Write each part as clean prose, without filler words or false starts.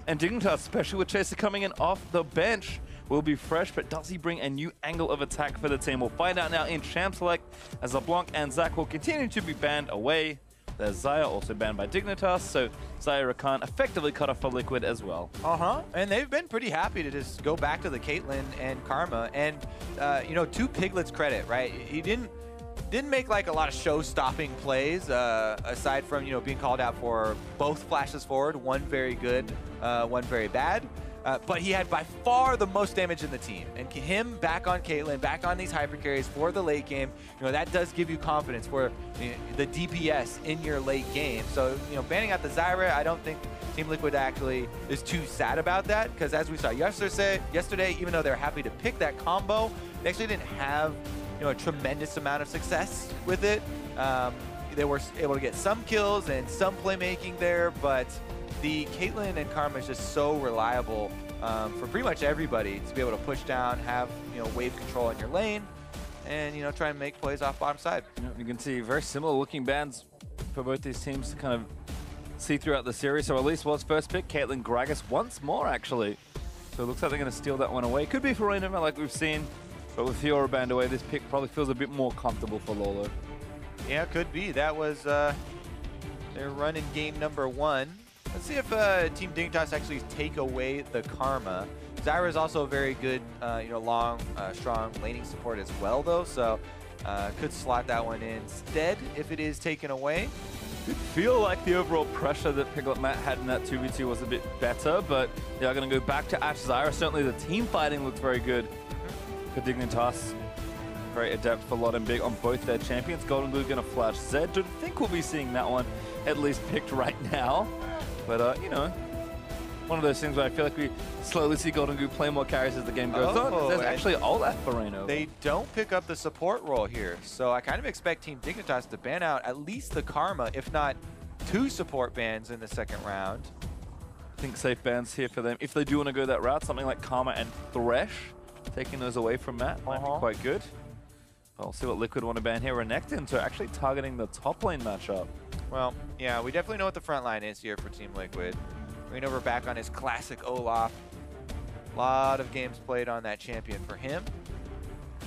And Dignitas, especially with Chaser coming in off the bench, will be fresh, but does he bring a new angle of attack for the team? We'll find out now in Champ Select, as LeBlanc and Zach will continue to be banned away. There's Zyra, also banned by Dignitas, so Zyra can't effectively cut off for Liquid as well. And they've been pretty happy to just go back to the Caitlyn and Karma. And, you know, to Piglet's credit, right? He didn't make like a lot of show-stopping plays, aside from, you know, being called out for both flashes forward, one very good, one very bad. But he had by far the most damage in the team. And him back on Caitlyn, back on these hyper carries for the late game, you know, that does give you confidence for the DPS in your late game. So, you know, banning out the Zyra, I don't think Team Liquid actually is too sad about that, because as we saw yesterday, even though they're happy to pick that combo, they actually didn't have, you know, a tremendous amount of success with it. They were able to get some kills and some playmaking there, but the Caitlyn and Karma is just so reliable for pretty much everybody to be able to push down, have, you know, wave control in your lane, and, you know, try and make plays off bottom side. You can see very similar looking bans for both these teams to kind of see throughout the series. So Elise was first pick, Caitlyn Gragas once more actually. So it looks like they're going to steal that one away. Could be for ReignOver like we've seen, but with Fiora banned away, this pick probably feels a bit more comfortable for Lourlo. Yeah, could be. That was their run in game number 1. Let's see if Team Dignitas actually take away the Karma. Zyra is also a very good, you know, long, strong laning support as well, though. So could slot that one in instead if it is taken away. Did feel like the overall pressure that Piglet Matt had in that 2v2 was a bit better, but they are going to go back to Ashe Zyra. Certainly the team fighting looked very good for Dignitas. Very adept for Lot and Big on both their champions. GoldenGlue going to flash Zed. Don't think we'll be seeing that one at least picked right now. But, you know, one of those things where I feel like we slowly see GoldenGlue play more carries as the game goes on. There's actually Olaf for ReignOver. They don't pick up the support role here, so I kind of expect Team Dignitas to ban out at least the Karma, if not 2 support bans in the second round. I think safe bans here for them. If they do want to go that route, something like Karma and Thresh, taking those away from Matt might be quite good. I'll see what Liquid want to ban here. Renekton, so actually targeting the top lane matchup. Well, yeah, we definitely know what the front line is here for Team Liquid. ReignOver back on his classic Olaf. A lot of games played on that champion for him.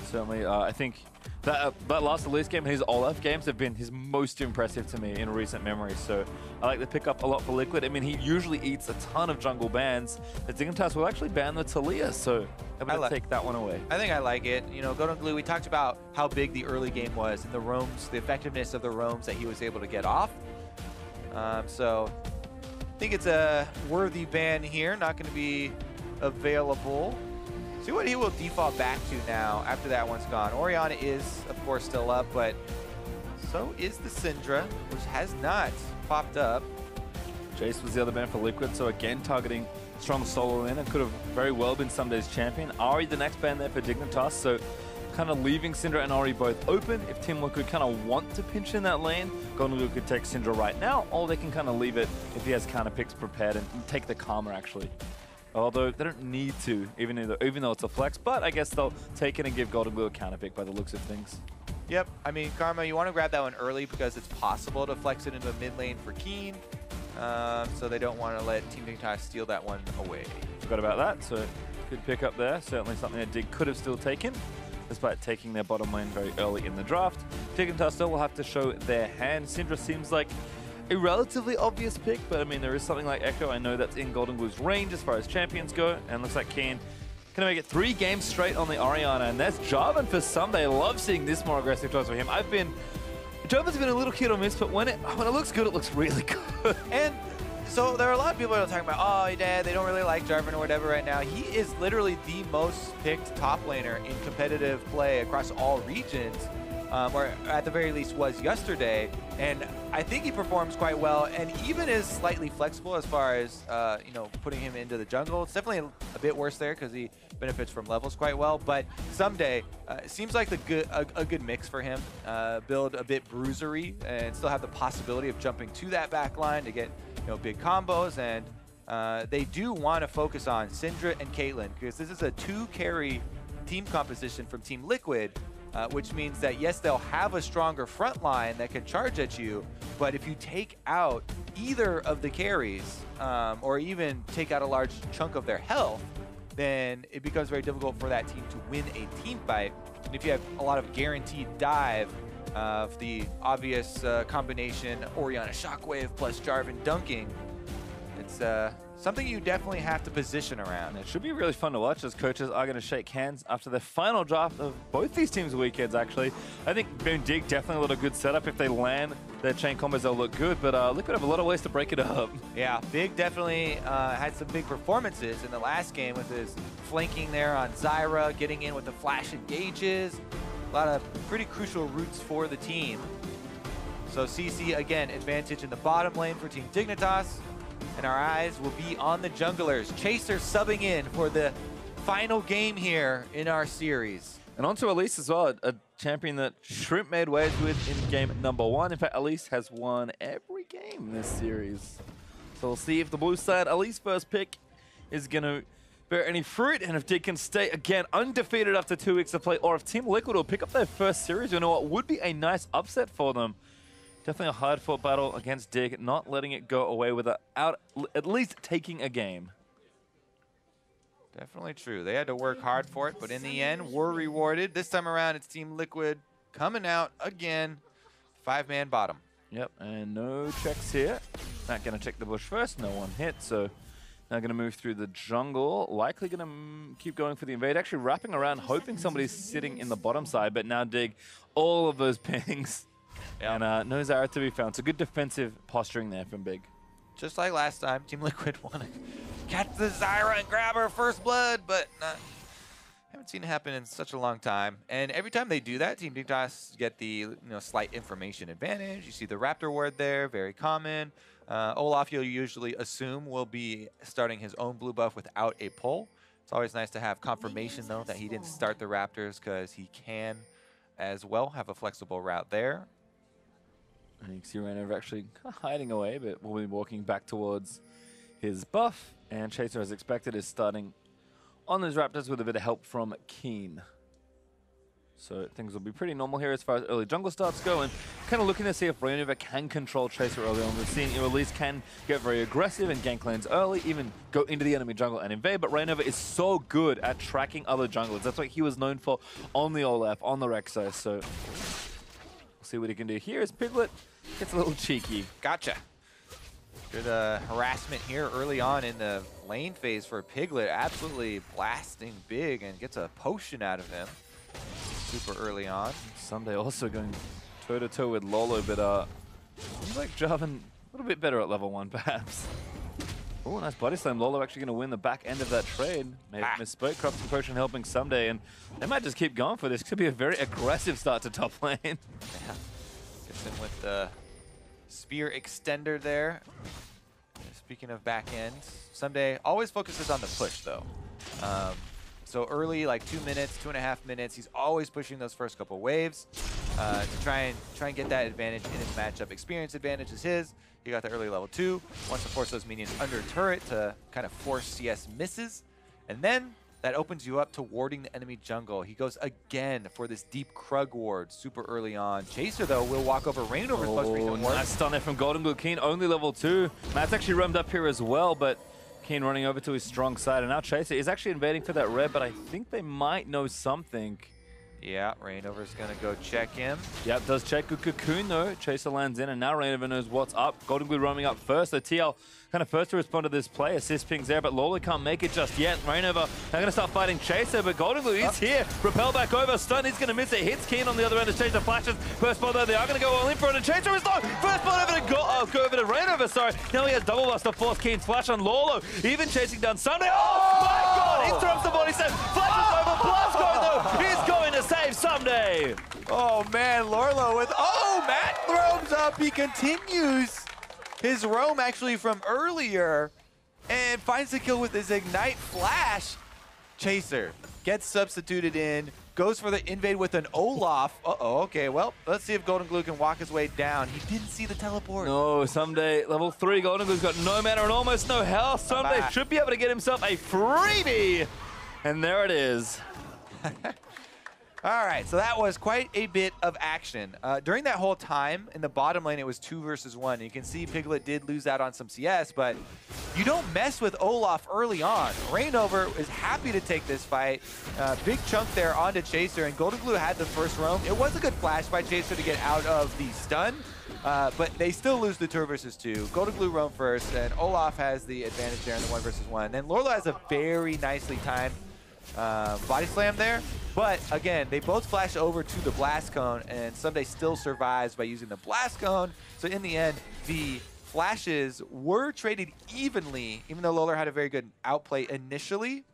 Certainly, I think that last Elise game and his Olaf games have been his most impressive to me in recent memory. So I like to pick up a lot for Liquid. I mean, he usually eats a ton of jungle bans. But Dignitas will actually ban the Talia, so I'm going to take that one away. I think I like it. You know, GoldenGlue, we talked about how big the early game was and the roams, the effectiveness of the roams that he was able to get off. So I think it's a worthy ban here. Not going to be available. See what he will default back to now after that one's gone. Orianna is, of course, still up, but so is the Syndra, which has not popped up. Jace was the other ban for Liquid, so again targeting strong solo in and could have very well been Ssumday's champion. Ahri the next ban there for Dignitas, so kind of leaving Syndra and Ahri both open. If Team Liquid kind of want to pinch in that lane, GoldenGlue could take Syndra right now, or they can kind of leave it if he has counter picks prepared and take the Karma actually. Although they don't need to, even though it's a flex, but I guess they'll take it and give GoldenGlue a counter pick by the looks of things. Yep, I mean, Karma, you want to grab that one early because it's possible to flex it into mid lane for Keane. So they don't want to let Team Dignitas steal that one away. Forgot about that, so good pick up there. Certainly something that Dig could have still taken, despite taking their bottom lane very early in the draft. Dignitas still will have to show their hand. Syndra seems like a relatively obvious pick, but I mean, there is something like Echo. I know that's in GoldenGlue's range as far as champions go, and looks like Keane gonna make it 3 games straight on the Orianna, and that's Jarvan for Ssumday. I love seeing this more aggressive choice for him. Jarvan's been a little hit or miss, but when it looks good, it looks really good. And so there are a lot of people that are talking about, oh, Dad, they don't really like Jarvan or whatever right now. He is literally the most picked top laner in competitive play across all regions. Or at the very least was yesterday, and I think he performs quite well, and even is slightly flexible as far as you know, putting him into the jungle. It's definitely a bit worse there because he benefits from levels quite well, but Ssumday seems like a good mix for him. Build a bit bruisery and still have the possibility of jumping to that back line to get, you know, big combos, and they do want to focus on Syndra and Caitlyn because this is a 2-carry team composition from Team Liquid. Which means that, yes, they'll have a stronger front line that can charge at you, but if you take out either of the carries or even take out a large chunk of their health, then it becomes very difficult for that team to win a team fight. And if you have a lot of guaranteed dive of the obvious combination Orianna Shockwave plus Jarvan dunking, it's something you definitely have to position around. It should be really fun to watch as coaches are going to shake hands after the final draft of both these teams' weekends, actually. I think Dig definitely a lot of good setup. If they land their chain combos, they'll look good, but Liquid have a lot of ways to break it up. Yeah, Big definitely had some big performances in the last game with his flanking there on Zyra, getting in with the flash engages. A lot of pretty crucial routes for the team. So CC, again, advantage in the bottom lane for Team Dignitas. And our eyes will be on the junglers. Chaser subbing in for the final game here in our series. And on to Elise as well, a champion that Shrimp made waves with in game number 1. In fact, Elise has won every game in this series. So we'll see if the blue side Elise first pick is going to bear any fruit, and if Dig can stay, again, undefeated after 2 weeks of play, or if Team Liquid will pick up their first series, you know what, would be a nice upset for them. Definitely a hard-fought battle against Dig, not letting it go away without at least taking a game. Definitely true. They had to work hard for it, but in the end, were rewarded. This time around, it's Team Liquid coming out again. 5-man bottom. Yep, and no checks here. Not going to check the bush first. No one hit, so now going to move through the jungle. Likely going to keep going for the invade. Actually wrapping around, hoping somebody's sitting in the bottom side, but now Dig all of those pings. Yep. And no Zyra to be found. So good defensive posturing there from Big. Just like last time, Team Liquid want to catch the Zyra and grab her first blood, but haven't seen it happen in such a long time. And every time they do that, Team Dignitas get the slight information advantage. You see the Raptor ward there, very common. Olaf, you'll usually assume, will be starting his own blue buff without a pull. It's always nice to have confirmation, though, that he didn't start the Raptors, because he can as well have a flexible route there. And you can see ReignOver actually hiding away, but we'll be walking back towards his buff. And Chaser, as expected, is starting on those Raptors with a bit of help from Keane. So things will be pretty normal here as far as early jungle starts go. And kind of looking to see if ReignOver can control Chaser early on. We're seeing Elise can get very aggressive and gank lanes early, even go into the enemy jungle and invade. But ReignOver is so good at tracking other junglers. That's what he was known for on the Olaf, on the Rek'Sai. So we'll see what he can do here as Piglet gets a little cheeky. Gotcha. Good harassment here early on in the lane phase for Piglet. Absolutely blasting Big and gets a potion out of him super early on. Ssumday also going toe-to-toe with Lourlo, but seems like Jarvan a little bit better at level 1, perhaps. Oh, nice body slam. Lourlo actually going to win the back end of that trade. Maybe misspoke. Corruption Potion helping Ssumday, and they might just keep going for this. Could be a very aggressive start to top lane. Yeah. Gets in with the spear extender there. Speaking of back end, Ssumday always focuses on the push, though. So early, like 2 minutes, 2.5 minutes, he's always pushing those first couple waves to try and get that advantage in his matchup. Experience advantage is his. He got the early level 2. Wants to force those minions under turret to kind of force CS misses. And then that opens you up to warding the enemy jungle. He goes again for this deep Krug ward super early on. Chaser, though, will walk over ReignOver's most recent ward. Nice stun there from GoldenGlue. Keane only level 2. Matt's actually roamed up here as well, but Keane running over to his strong side. And now Chaser is actually invading for that red, but I think they might know something. Yeah, ReignOver's going to go check him. Yep, does check. Good cocoon, though. Chaser lands in, and now ReignOver knows what's up. GoldenGlue roaming up first. So TL kind of first to respond to this play. Assist pings there, but Lourlo can't make it just yet. ReignOver now going to start fighting Chaser, but GoldenGlue is here. Repel back over. Stun, he's going to miss it. Hits Keane on the other end as Chaser flashes. First ball, though, they are going to go all in for it, and Chaser is low. First ball over to go over to ReignOver, sorry. Now he has double bust to force Keane's flash on Lourlo. Even chasing down Ssumday. Oh, my God! He throws the body set. Flashes over. Blast though. He's going to save Ssumday. Oh, man, Lourlo with... Oh, Matt throws up. He continues his roam actually from earlier and finds the kill with his Ignite Flash. Chaser gets substituted in, goes for the invade with an Olaf. Uh-oh, okay, well, let's see if GoldenGlue can walk his way down. He didn't see the teleport. No, Ssumday, level 3, GoldenGlue's got no mana and almost no health. Ssumday should be able to get himself a freebie. And there it is. All right, so that was quite a bit of action. During that whole time, in the bottom lane, it was 2 versus 1. You can see Piglet did lose out on some CS, but you don't mess with Olaf early on. ReignOver is happy to take this fight. Big chunk there onto Chaser, and GoldenGlue had the first roam. It was a good flash by Chaser to get out of the stun, but they still lose the 2 versus 2. GoldenGlue roam first, and Olaf has the advantage there in the 1 versus 1. Then Lourlo has a very nicely timed body slam there. But again, they both flash over to the blast cone, and Ssumday still survives by using the blast cone. So in the end, the flashes were traded evenly, even though Lourlo had a very good outplay initially.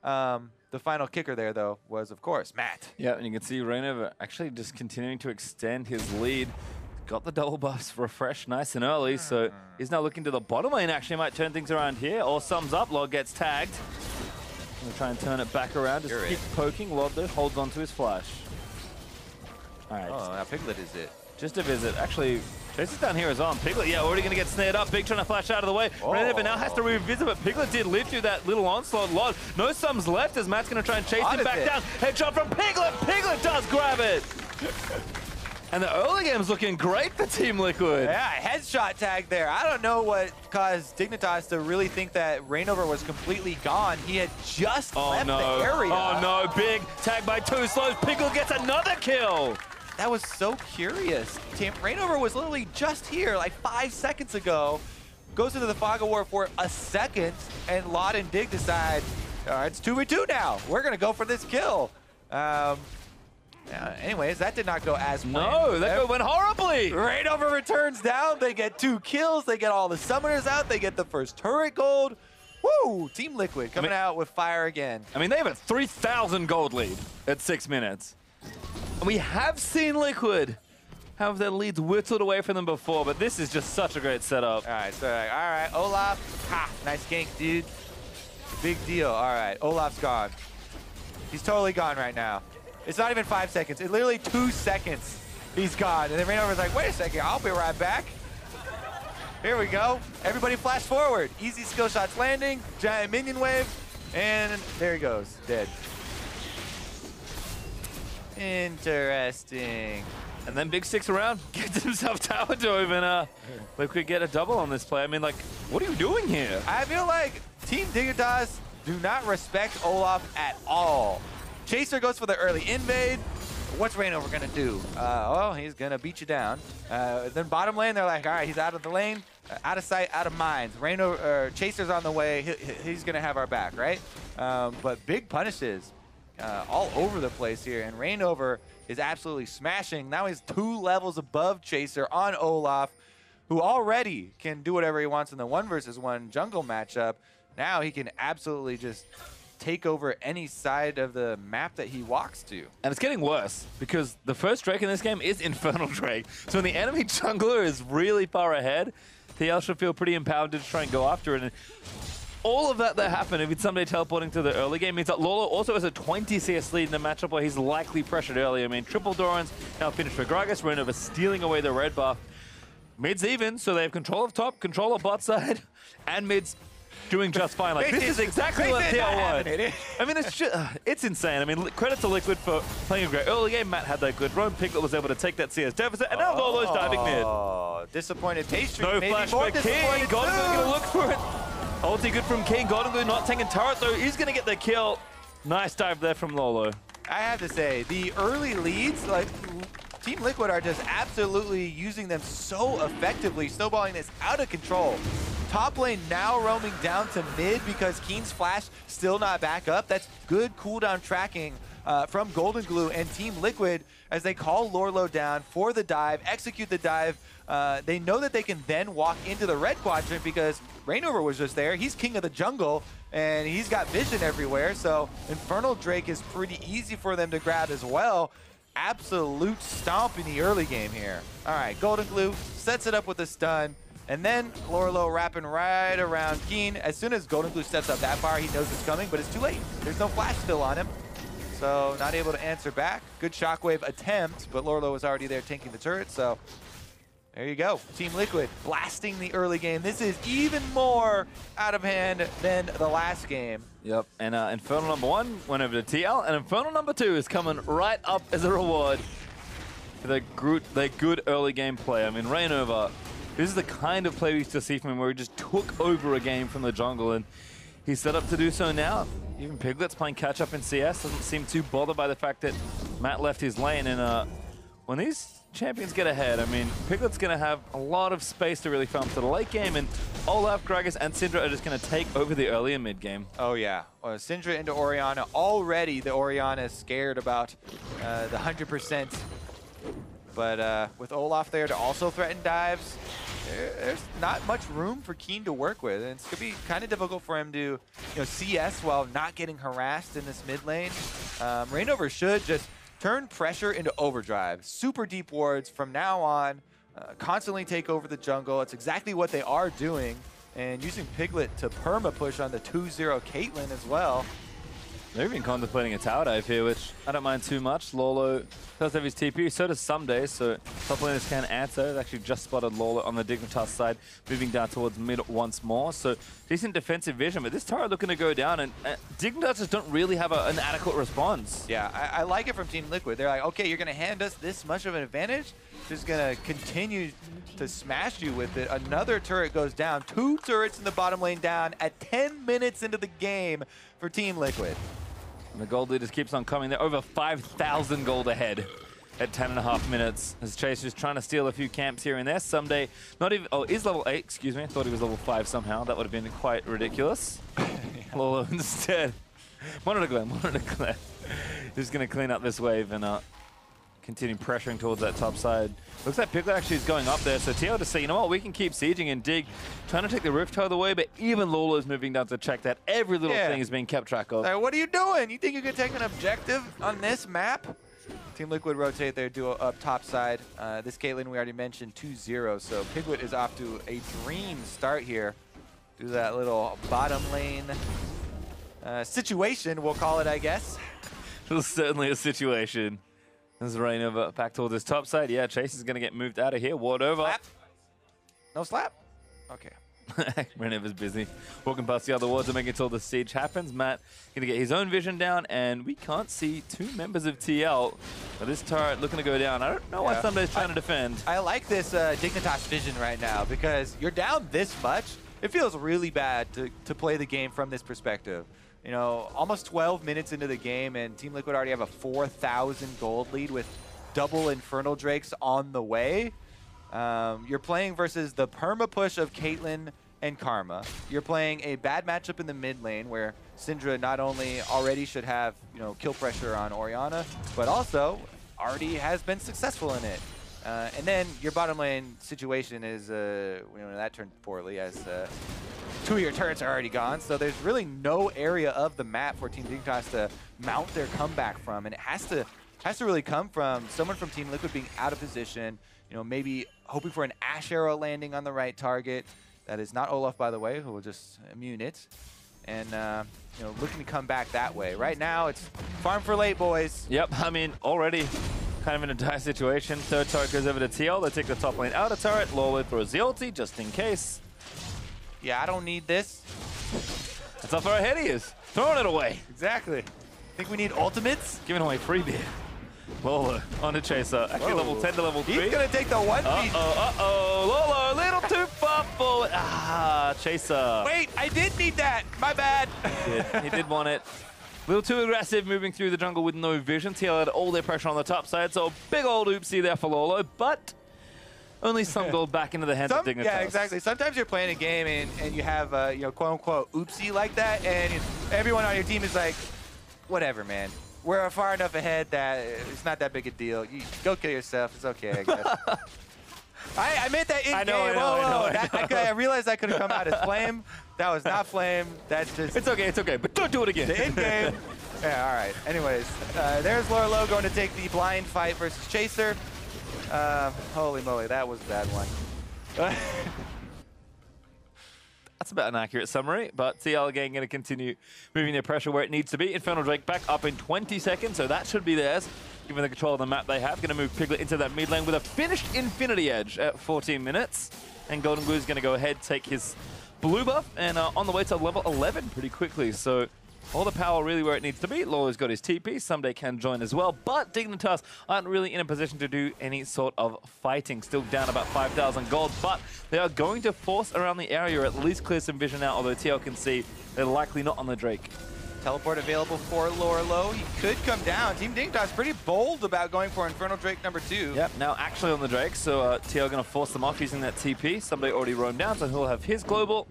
The final kicker there, though, was, of course, Matt. Yeah, and you can see ReignOver actually just continuing to extend his lead. Got the double buffs refreshed nice and early, so he's now looking to the bottom lane. Actually might turn things around here, or sums up. Log gets tagged. Gonna try and turn it back around. Just keep poking. Lod though holds on to his flash. All right. Oh, now Piglet is it. Just a visit. Actually, Chase is down here as well. Piglet, yeah, already going to get snared up. Big trying to flash out of the way. ReignOver now has to revisit, but Piglet did live through that little onslaught. Lod, no sums left as Matt's going to try and chase him back down. Headshot from Piglet. Piglet does grab it. And the early game's looking great for Team Liquid. Yeah, headshot tag there. I don't know what caused Dignitas to really think that ReignOver was completely gone. He had just left the area. Oh no, big tag by 2 slows. Piglet gets another kill. That was so curious. ReignOver was literally just here like 5 seconds ago. Goes into the fog of war for a second, and Lod and Dig decide, all right, it's 2v2 now. We're gonna go for this kill. Anyways, that did not go as planned. No, that went horribly. ReignOver returns down. They get 2 kills. They get all the summoners out. They get the first turret gold. Woo! Team Liquid coming out with fire again. I mean, they have a 3,000 gold lead at 6 minutes. And we have seen Liquid have their leads whittled away from them before, but this is just such a great setup. All right, so all right, Olaf. Ha! Nice gank, dude. Big deal. All right, Olaf's gone. He's totally gone right now. It's not even 5 seconds. It's literally 2 seconds. He's gone. And then ReignOver's like, wait a second, I'll be right back. Here we go. Everybody flash forward. Easy skill shots landing, giant minion wave, and there he goes, dead. Interesting. And then Big sticks around, gets himself tower dove, and Liquid get a double on this play. I mean, like, what are you doing here? I feel like Team Dignitas do not respect Olaf at all. Chaser goes for the early invade. What's ReignOver gonna do? Oh, he's gonna beat you down. Then bottom lane, they're like, all right, he's out of the lane, out of sight, out of mind. Chaser's on the way. He's gonna have our back, right? But big punishes all over the place here, and ReignOver is absolutely smashing. Now he's 2 levels above Chaser on Olaf, who already can do whatever he wants in the 1 versus 1 jungle matchup. Now he can absolutely just take over any side of the map that he walks to. And it's getting worse, because the first Drake in this game is Infernal Drake. So when the enemy jungler is really far ahead, TL should feel pretty empowered to try and go after it. And all of that happened, if it's Ssumday teleporting to the early game, means that Lourlo also has a 20 CS lead in a matchup where he's likely pressured early. I mean, triple Doran's now finished for Gragas, ReignOver stealing away the red buff. Mid's even, so they have control of top, control of bot side, and mid's doing just fine. Like, this is exactly what TL wanted. I mean, it's insane. I mean, credit to Liquid for playing a great early game. Matt had that good run. Piglet was able to take that CS deficit, and now Lourlo's diving mid. Oh, disappointed Pastry. No flash for Keane. GoldenGlue going to look for it. Ulti good from Keane. GoldenGlue not taking turret, though. He's going to get the kill. Nice dive there from Lourlo. I have to say, the early leads, like, Team Liquid are just absolutely using them so effectively, snowballing this out of control. Top lane now roaming down to mid because Keane's flash still not back up. That's good cooldown tracking from GoldenGlue and Team Liquid as they call Lourlo down for the dive, execute the dive. They know that they can then walk into the red quadrant because ReignOver was just there. He's king of the jungle, and he's got vision everywhere, so Infernal Drake is pretty easy for them to grab as well. Absolute stomp in the early game here. All right, GoldenGlue sets it up with a stun, and then Lourlo wrapping right around Keane. As soon as GoldenGlue steps up that far, he knows it's coming, but it's too late. There's no flash still on him, so not able to answer back. Good shockwave attempt, but Lourlo was already there tanking the turret, so There you go. Team Liquid blasting the early game. This is even more out of hand than the last game. Yep, and Infernal number 1 went over to TL, and Infernal number 2 is coming right up as a reward for their good early game play. I mean, ReignOver, this is the kind of play we used to see from him where he just took over a game from the jungle, and he's set up to do so now. Even Piglet's playing catch-up in CS, doesn't seem too bothered by the fact that Matt left his lane, and when these champions get ahead, I mean, Piglet's going to have a lot of space to really farm to the late game, and Olaf, Gragas, and Syndra are just going to take over the early and mid game. Oh, yeah. Syndra into Orianna. Already, the Orianna is scared about the 100%. But with Olaf there to also threaten dives, there's not much room for Keane to work with. And it's going to be kind of difficult for him to CS while not getting harassed in this mid lane. ReignOver should just turn pressure into overdrive. Super deep wards from now on. Constantly take over the jungle. It's exactly what they are doing. And using Piglet to perma push on the 2-0 Caitlyn as well. They're even contemplating a tower dive here, which I don't mind too much. Lourlo does have his TP, so does Ssumday, so top laners can answer. They actually just spotted Lourlo on the Dignitas side, moving down towards mid once more. So decent defensive vision, but this tower looking to go down, and Dignitas just don't really have an adequate response. Yeah, I like it from Team Liquid. They're like, okay, you're going to hand us this much of an advantage? Just going to continue to smash you with it. Another turret goes down. 2 turrets in the bottom lane down at 10 minutes into the game for Team Liquid. And the gold lead just keeps on coming. They're over 5,000 gold ahead at 10.5 minutes. As Chase is trying to steal a few camps here and there. Ssumday, not even, oh, is level 8, excuse me. I thought he was level 5 somehow. That would have been quite ridiculous. Lourlo instead. Monitor glare. Just going to clean up this wave and continue pressuring towards that top side. Looks like Piglet actually is going up there, so TL to say, you know what, we can keep sieging, and Dig trying to take the Rift Tide away, but even Lourlo is moving down to check that every little thing is being kept track of. What are you doing? You think you can take an objective on this map? Team Liquid rotate their duo up top side. This Caitlyn we already mentioned 2-0, so Piglet is off to a dream start here. Do that little bottom lane situation, we'll call it, I guess. It was certainly a situation. This is ReignOver back towards his top side. Yeah, Chase is going to get moved out of here. Ward over. Slap. No slap? Okay. ReignOver's busy walking past the other wards and making until the siege happens. Matt going to get his own vision down, and we can't see 2 members of TL. But this turret looking to go down. I don't know why Ssumday's trying to defend. I like this Dignitas vision right now because you're down this much. It feels really bad to play the game from this perspective. You know, almost 12 minutes into the game, and Team Liquid already have a 4,000 gold lead with double Infernal Drakes on the way. You're playing versus the perma push of Caitlyn and Karma. You're playing a bad matchup in the mid lane where Syndra not only already should have, kill pressure on Orianna, but also already has been successful in it. And then your bottom lane situation is, that turned poorly as 2 of your turrets are already gone. So there's really no area of the map for Team Dignitas to mount their comeback from. And it has to really come from someone from Team Liquid being out of position, maybe hoping for an Ashe arrow landing on the right target. That is not Olaf, by the way, who will just immune it. And, looking to come back that way. Right now, it's farm for late, boys. Yep, I mean, already kind of in a dire situation. Third turret goes over to TL. They take the top lane out of turret. Lourlo throws the ulti just in case. Yeah, I don't need this. That's how far ahead he is. Throwing it away. Exactly. Think we need ultimates? Giving away free beer. Lourlo on to Chaser. Actually, level 10 to level 3. He's going to take the 1v. Lourlo, a little too far forward. Chaser. Wait, I did need that. My bad. He did want it. A little too aggressive moving through the jungle with no vision. TL had all their pressure on the top side, so big old oopsie there for Lourlo, but only some gold back into the hands of Dignitas. Yeah, exactly. Sometimes you're playing a game and you have, quote-unquote oopsie like that, and everyone on your team is like, whatever, man. We're far enough ahead that it's not that big a deal. You go kill yourself. It's okay, I guess. I meant that in game. I know. I realized that could have come out as flame. That was not flame. That's just... It's okay, but don't do it again. The in-game. Yeah, all right. Anyways, there's Lourlo going to take the blind fight versus Chaser. Holy moly, that was a bad one. That's That's about an accurate summary, but TL again going to continue moving their pressure where it needs to be. Infernal Drake back up in 20 seconds, so that should be theirs. Given the control of the map they have, going to move Piglet into that mid lane with a finished Infinity Edge at 14 minutes. And GoldenGlue is going to go ahead, take his blue buff, and on the way to level 11 pretty quickly. So all the power really where it needs to be. Lourlo's got his TP. Ssumday can join as well. But Dignitas aren't really in a position to do any sort of fighting. Still down about 5,000 gold. But they are going to force around the area, or at least clear some vision out. Although TL can see they're likely not on the Drake. Teleport available for Lourlo. He could come down. Team Dignitas pretty bold about going for Infernal Drake number 2. Yep, now actually on the Drake. So TL going to force them off using that TP. Ssumday already roamed down, so he'll have his global.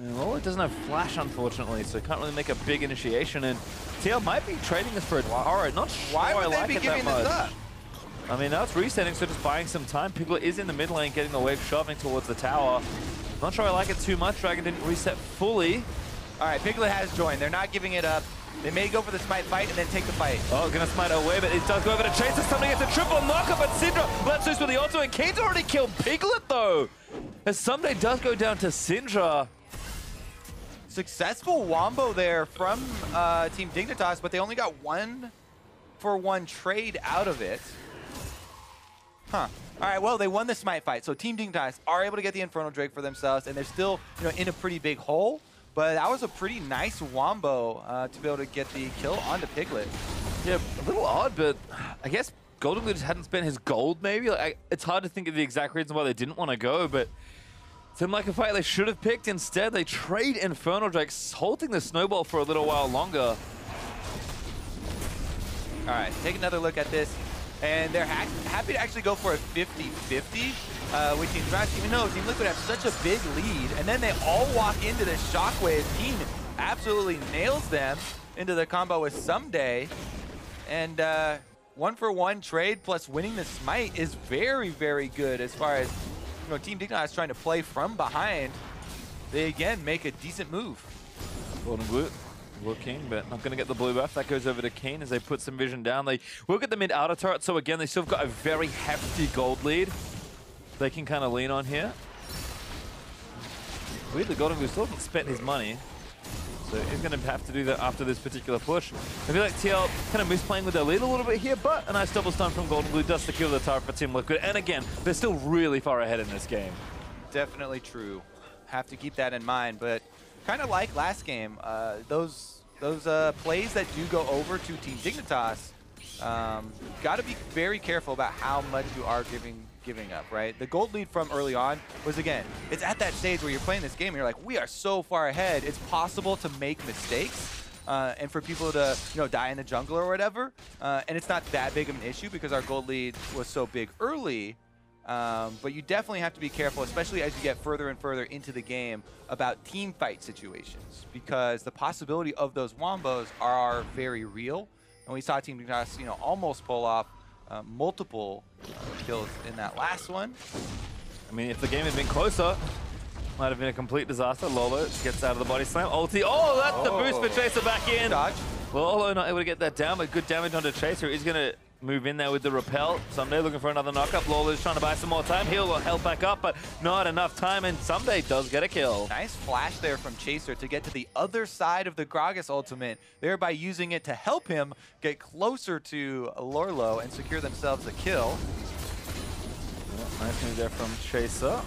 Well, it doesn't have flash, unfortunately, so can't really make a big initiation. And TL might be trading this for a turret. Not sure Why would I they like be it giving that this much. up? I mean, now it's resetting, so just buying some time. Piglet is in the mid lane, getting the wave shoving towards the tower. Not sure I like it too much. Dragon didn't reset fully. All right, Piglet has joined. They're not giving it up. They may go for the smite fight and then take the fight. Oh, gonna smite away, but it does go over to Chaser. Somebody gets a triple knockup, but Syndra lets loose with the ultimate. And Keane's already killed Piglet, though. As Ssumday does go down to Syndra. Successful wombo there from Team Dignitas, but they only got 1-for-1 trade out of it. Huh. All right, well, they won the smite fight, so Team Dignitas are able to get the Infernal Drake for themselves, and they're still, in a pretty big hole. But that was a pretty nice wombo to be able to get the kill onto Piglet. Yeah, a little odd, but I guess GoldenGlue just hadn't spent his gold, maybe. It's hard to think of the exact reason why they didn't want to go, but it seemed like a fight they should have picked. Instead, they trade Infernal Drake, holding the snowball for a little while longer. All right, take another look at this. And they're happy to actually go for a 50-50 with Team Thrash, even though Team Liquid have such a big lead. And then they all walk into the shockwave. Keane absolutely nails them into the combo with Ssumday. And 1-for-1 trade plus winning the smite is very, very good as far as Team Dignitas trying to play from behind. They again make a decent move. GoldenGlue looking, but not going to get the blue buff. That goes over to Keane as they put some vision down. They will get the mid outer turret, so again, they still got a very hefty gold lead they can kind of lean on here. Weirdly, GoldenGlue still hasn't spent his money, so he's going to have to do that after this particular push. I feel like TL kind of misplaying with their lead a little bit here, but a nice double stun from GoldenGlue does secure the turret for Team Liquid. And again, they're still really far ahead in this game. Definitely true. Have to keep that in mind, but kind of like last game, those plays that do go over to Team Dignitas, got to be very careful about how much you are giving up, right? The gold lead from early on was, again, it's at that stage where you're playing this game and you're like, we are so far ahead, it's possible to make mistakes and for people to die in the jungle or whatever, and it's not that big of an issue because our gold lead was so big early. But you definitely have to be careful, especially as you get further and further into the game, about team fight situations, because the possibility of those wombos are very real. And we saw Team Dignitas, almost pull off multiple kills in that last one. I mean, if the game had been closer, might have been a complete disaster. Lourlo gets out of the body slam. Ulti. Oh, that's the boost for Chaser back in. Dodge. Lourlo not able to get that down, but good damage onto Chaser. He's going to move in there with the repel. Ssumday looking for another knockup. Lourlo's trying to buy some more time. He'll help back up, but not enough time, and Ssumday does get a kill. Nice flash there from Chaser to get to the other side of the Gragas ultimate, thereby using it to help him get closer to Lourlo and secure themselves a kill. Yeah, nice move there from Chaser.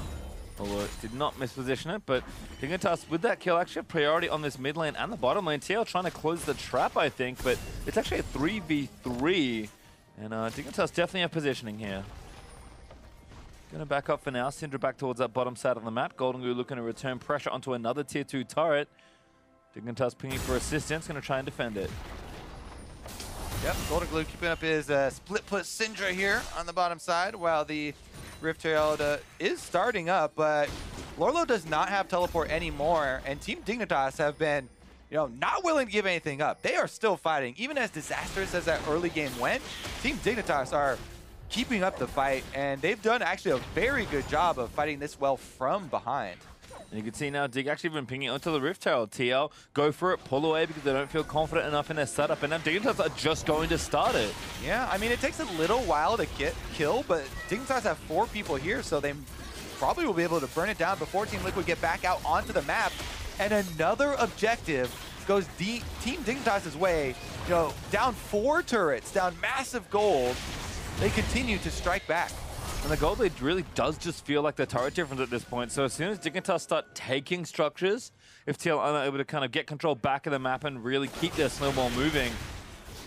Although did not misposition it, but Dignitas with that kill actually a priority on this mid lane and the bottom lane. TL trying to close the trap, I think, but it's actually a 3v3. And Dignitas definitely have positioning here. Gonna back up for now. Syndra back towards that bottom side of the map. GoldenGlue looking to return pressure onto another tier 2 turret. Dignitas pinging for assistance, gonna try and defend it. Yep, GoldenGlue keeping up his split put Syndra here on the bottom side while the Rift Herald is starting up, but Lourlo does not have teleport anymore, and Team Dignitas have been not willing to give anything up. They are still fighting. Even as disastrous as that early game went, Team Dignitas are keeping up the fight, and they've done actually a very good job of fighting this well from behind. And you can see now Dig actually been pinging onto the Rift Herald. TL go for it, pull away because they don't feel confident enough in their setup, and now Dignitas are just going to start it. Yeah, I mean, it takes a little while to get kill, but Dignitas have 4 people here, so they probably will be able to burn it down before Team Liquid get back out onto the map. And another objective goes Team Dignitas' way. You know, down 4 turrets, down massive gold. They continue to strike back. And the gold lead really does just feel like the turret difference at this point. So as soon as Dignitas start taking structures, if TL are able to kind of get control back of the map and really keep their snowball moving,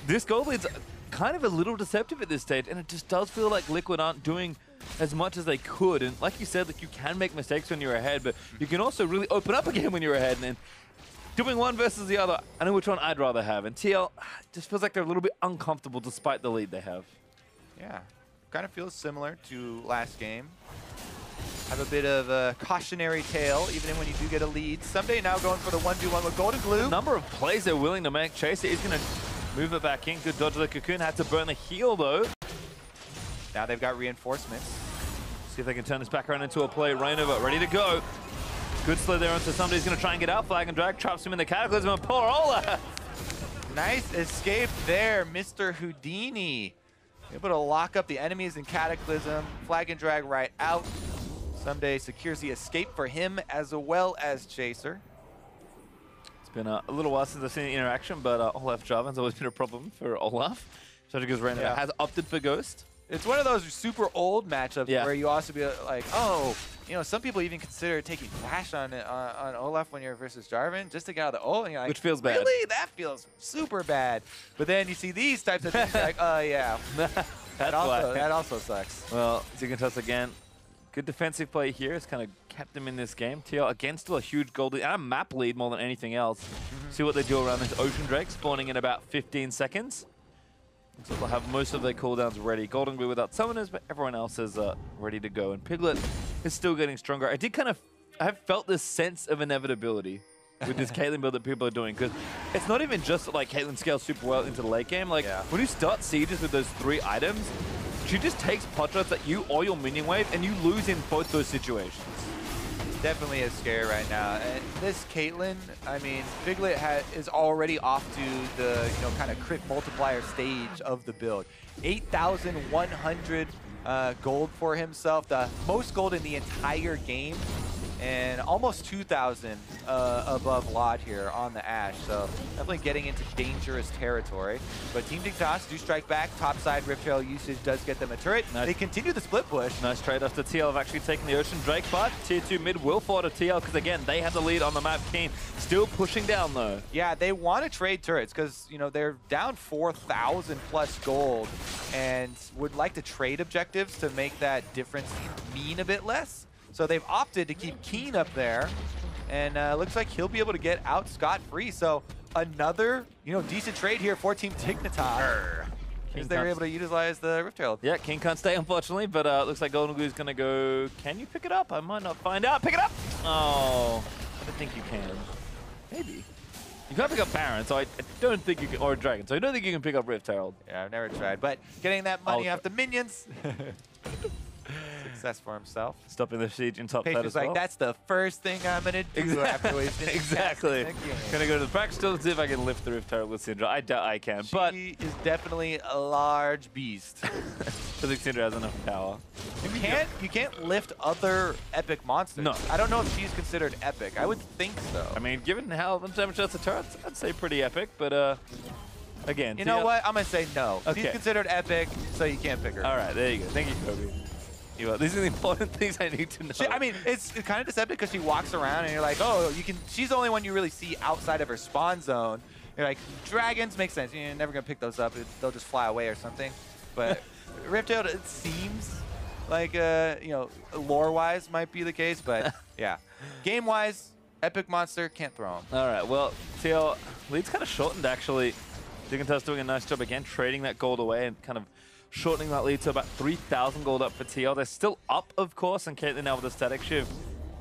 this gold lead's kind of a little deceptive at this stage, and it just does feel like Liquid aren't doing as much as they could. And like you said, like, you can make mistakes when you're ahead, but you can also really open up again when you're ahead. And doing one versus the other, I know which one I'd rather have. And TL just feels like they're a little bit uncomfortable despite the lead they have. Yeah, kind of feels similar to last game. Have a bit of a cautionary tale, even when you do get a lead. Ssumday now going for the 1v1 with GoldenGlue. The number of plays they're willing to make. Chaser is going to move it back in. Good dodge of the Cocoon. Had to burn the heal, though. Now they've got reinforcements. See if they can turn this back around into a play. ReignOver ready to go. Good slow there onto Ssumday. He's going to try and get out. Flag and drag. Traps him in the Cataclysm. And poor Olaf. Nice escape there, Mr. Houdini. Able to lock up the enemies in Cataclysm. Flag and drag right out. Ssumday secures the escape for him as well as Chaser. It's been a little while since I've seen the interaction, but Olaf Jarvan's always been a problem for Olaf. Especially because ReignOver has opted for Ghost. It's one of those super old matchups where you also be like, oh, you know, some people even consider taking Flash on Olaf when you're versus Jarvan just to get out of the ult. And you're like, which feels bad. Really? That feels super bad. But then you see these types of things, you're like, oh, yeah. that also sucks. Well, Dignitas again. Good defensive play here. It's kind of kept them in this game. TL, again, still a huge gold lead and a map lead more than anything else. See what they do around this Ocean Drake, spawning in about 15 seconds. Looks like they'll have most of their cooldowns ready. GoldenGlue without summoners, but everyone else is ready to go. And Piglet is still getting stronger. I have felt this sense of inevitability with this Caitlyn build that people are doing, because it's not even just like Caitlyn scales super well into the late game. Like, when you start sieges with those 3 items, she just takes pot shots at you or your minion wave, and you lose in both those situations. Definitely is scary right now. And this Caitlyn, I mean, Piglet is already off to the kind of crit multiplier stage of the build. 8,100 gold for himself, the most gold in the entire game, and almost 2,000 above lot here on the Ashe. So definitely getting into dangerous territory. But Team Dignitas do strike back. Topside Rift Trail usage does get them a turret. Nice. They continue the split push. Nice trade after TL have actually taken the Ocean Drake fight. Tier 2 mid will fall to TL because, again, they have the lead on the map. Keane still pushing down, though. Yeah, they want to trade turrets because, they're down 4,000 plus gold and would like to trade objectives to make that difference mean a bit less. So they've opted to keep Keane up there, and looks like he'll be able to get out scot-free. So another, decent trade here for Team Dignitas. Because they were able to utilize the Rift Trail. Yeah, King can't stay, unfortunately, but looks like GoldenGlue is going to go. Can you pick it up? I might not find out. Pick it up! Oh, I don't think you can. Maybe. You can't pick up Baron, so I don't think you can, or Dragon, so I don't think you can pick up Rift Herald. Yeah, I've never tried, but getting that money off the minions. Success for himself. Stopping the siege in top side as well. That's the first thing I'm going to do after we finish. Exactly. Going to go to the practice to see if I can lift the Rift Herald with Syndra. I doubt I can, but she is definitely a large beast. I think Syndra has enough power. You can't lift other epic monsters. No. I don't know if she's considered epic. I would think so. I mean, given how much damage does the turrets, I'd say pretty epic, but again. You know what? I'm going to say no. Okay. She's considered epic, so you can't pick her. All right, there you go. Thank you, Kobe. These are the important things I need to know. I mean, it's kind of deceptive because she walks around and you're like, oh, she's the only one you really see outside of her spawn zone. You're like, dragons make sense. You're never going to pick those up. They'll just fly away or something. But Rift Herald, it seems like, lore-wise might be the case. But, yeah. Game-wise, epic monster, can't throw him. All right, well, TL, lead's kind of shortened, actually. Dignitas doing a nice job again, trading that gold away and kind of shortening that lead to about 3,000 gold up for TL. They're still up, of course, and Caitlyn now with a static shift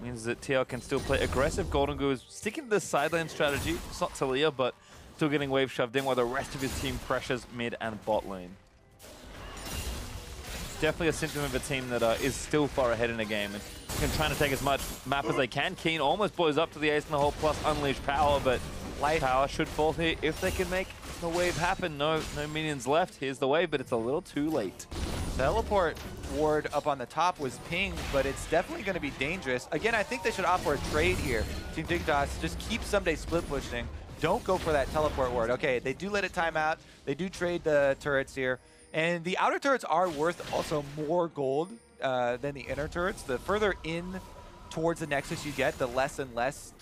means that TL can still play aggressive. GoldenGlue is sticking to the sideline strategy. It's not Talia, but still getting wave shoved in while the rest of his team pressures mid and bot lane. It's definitely a symptom of a team that is still far ahead in the game and trying to take as much map as they can. Keane almost blows up to the ace in the hole plus unleash power, but light power should fall here if they can make the wave happen. No minions left. Here's the wave, but it's a little too late. Teleport ward up on the top was pinged, but it's definitely going to be dangerous. Again, I think they should opt for a trade here. Team Dignitas, just keep Ssumday split pushing. Don't go for that teleport ward. Okay, they do let it time out. They do trade the turrets here. And the outer turrets are worth also more gold than the inner turrets. The further in towards the Nexus you get, the less and less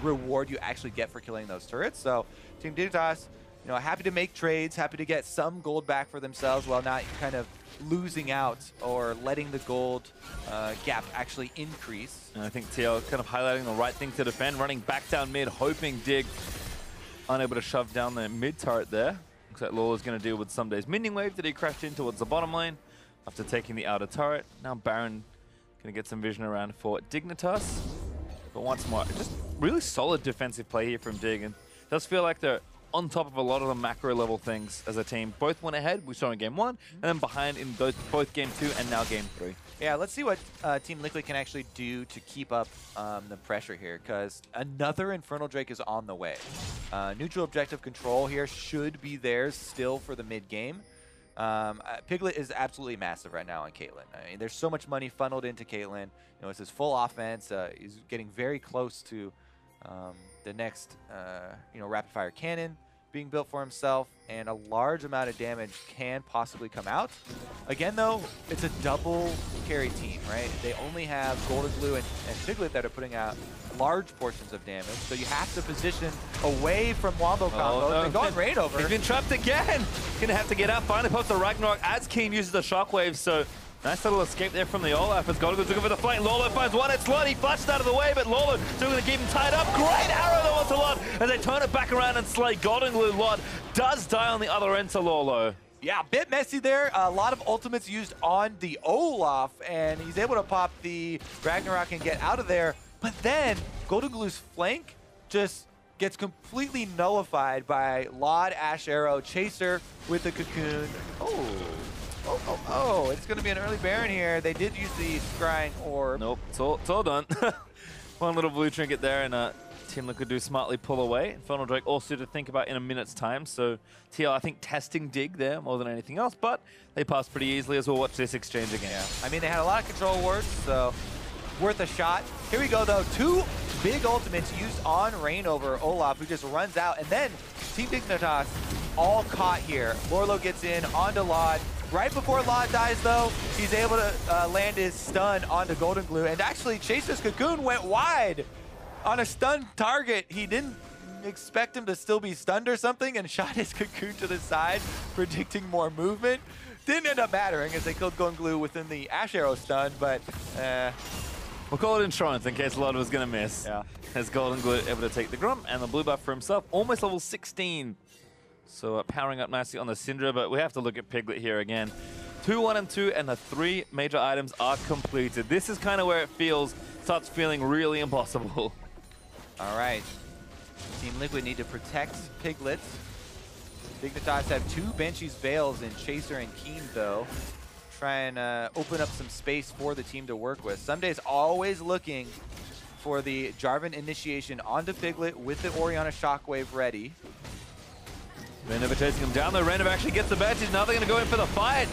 reward you actually get for killing those turrets. So Team Dignitas, you know, happy to make trades, happy to get some gold back for themselves while not kind of losing out or letting the gold gap actually increase. And I think TL kind of highlighting the right thing to defend, running back down mid, hoping Dig unable to shove down the mid turret there. Looks like Lourlo's going to deal with Ssumday's minion wave that he crashed in towards the bottom lane after taking the outer turret. Now Baron going to get some vision around for Dignitas. But once more, just really solid defensive play here from Dig. And it does feel like they're on top of a lot of the macro level things as a team. Both went ahead, we saw in game 1, and then behind in both game 2 and now game 3. Yeah, let's see what Team Liquid can actually do to keep up the pressure here, because another Infernal Drake is on the way. Neutral objective control here should be theirs still for the mid game. Piglet is absolutely massive right now on Caitlyn. I mean, there's so much money funneled into Caitlyn. You know, it's his full offense. He's getting very close to the next, you know, rapid fire cannon being built for himself, and a large amount of damage can possibly come out. Again, though, it's a double carry team, right? They only have GoldenGlue and Piglet that are putting out large portions of damage, so you have to position away from wombo combos and go on ReignOver. He's been trapped again. Gonna have to get out. Finally pops the Ragnarok as Keane uses the shockwave, so nice little escape there from the Olaf as GoldenGlue's looking for the flank. Lourlo finds one, it's Lot. He flashed out of the way, but Lourlo still going to keep him tied up. Great arrow though onto Lot as they turn it back around and slay GoldenGlue. Lot does die on the other end to Lourlo. Yeah, a bit messy there. A lot of ultimates used on the Olaf, and he's able to pop the Ragnarok and get out of there. But then GoldenGlue's flank just gets completely nullified by Lod, Ashe Arrow, Chaser with the Cocoon. Oh, it's going to be an early Baron here. They did use the Scrying Orb. Nope, it's all done. One little blue trinket there, and Team Liquid do smartly pull away. Infernal Drake also to think about in a minute's time, so TL, I think, testing Dig there more than anything else, but they passed pretty easily as we'll watch this exchange again. Yeah. I mean, they had a lot of control wards, so worth a shot. Here we go, though. 2 big ultimates used on ReignOver Olaf, who just runs out, and then Team Dignitas all caught here. Lourlo gets in onto Lod. Right before Lod dies, though, he's able to land his stun onto GoldenGlue, and actually Chaser's Cocoon went wide on a stunned target. He didn't expect him to still be stunned or something and shot his Cocoon to the side, predicting more movement. Didn't end up mattering as they killed GoldenGlue within the Ashe Arrow stun, but we'll call it insurance in case Lod was going to miss. Yeah. As GoldenGlue able to take the Grump and the blue buff for himself, almost level 16. So powering up nicely on the Syndra, but we have to look at Piglet here again. 2, 1, and 2, and the 3 major items are completed. This is kind of where it starts feeling really impossible. All right. Team Liquid need to protect Piglet. Dignitas have 2 Banshee's Veils in Chaser and Keane, though. Try and open up some space for the team to work with. Ssumday's always looking for the Jarvan initiation onto Piglet with the Orianna Shockwave ready. ReignOver chasing him down, though. ReignOver actually gets the Banshees. Now they're going to go in for the fight.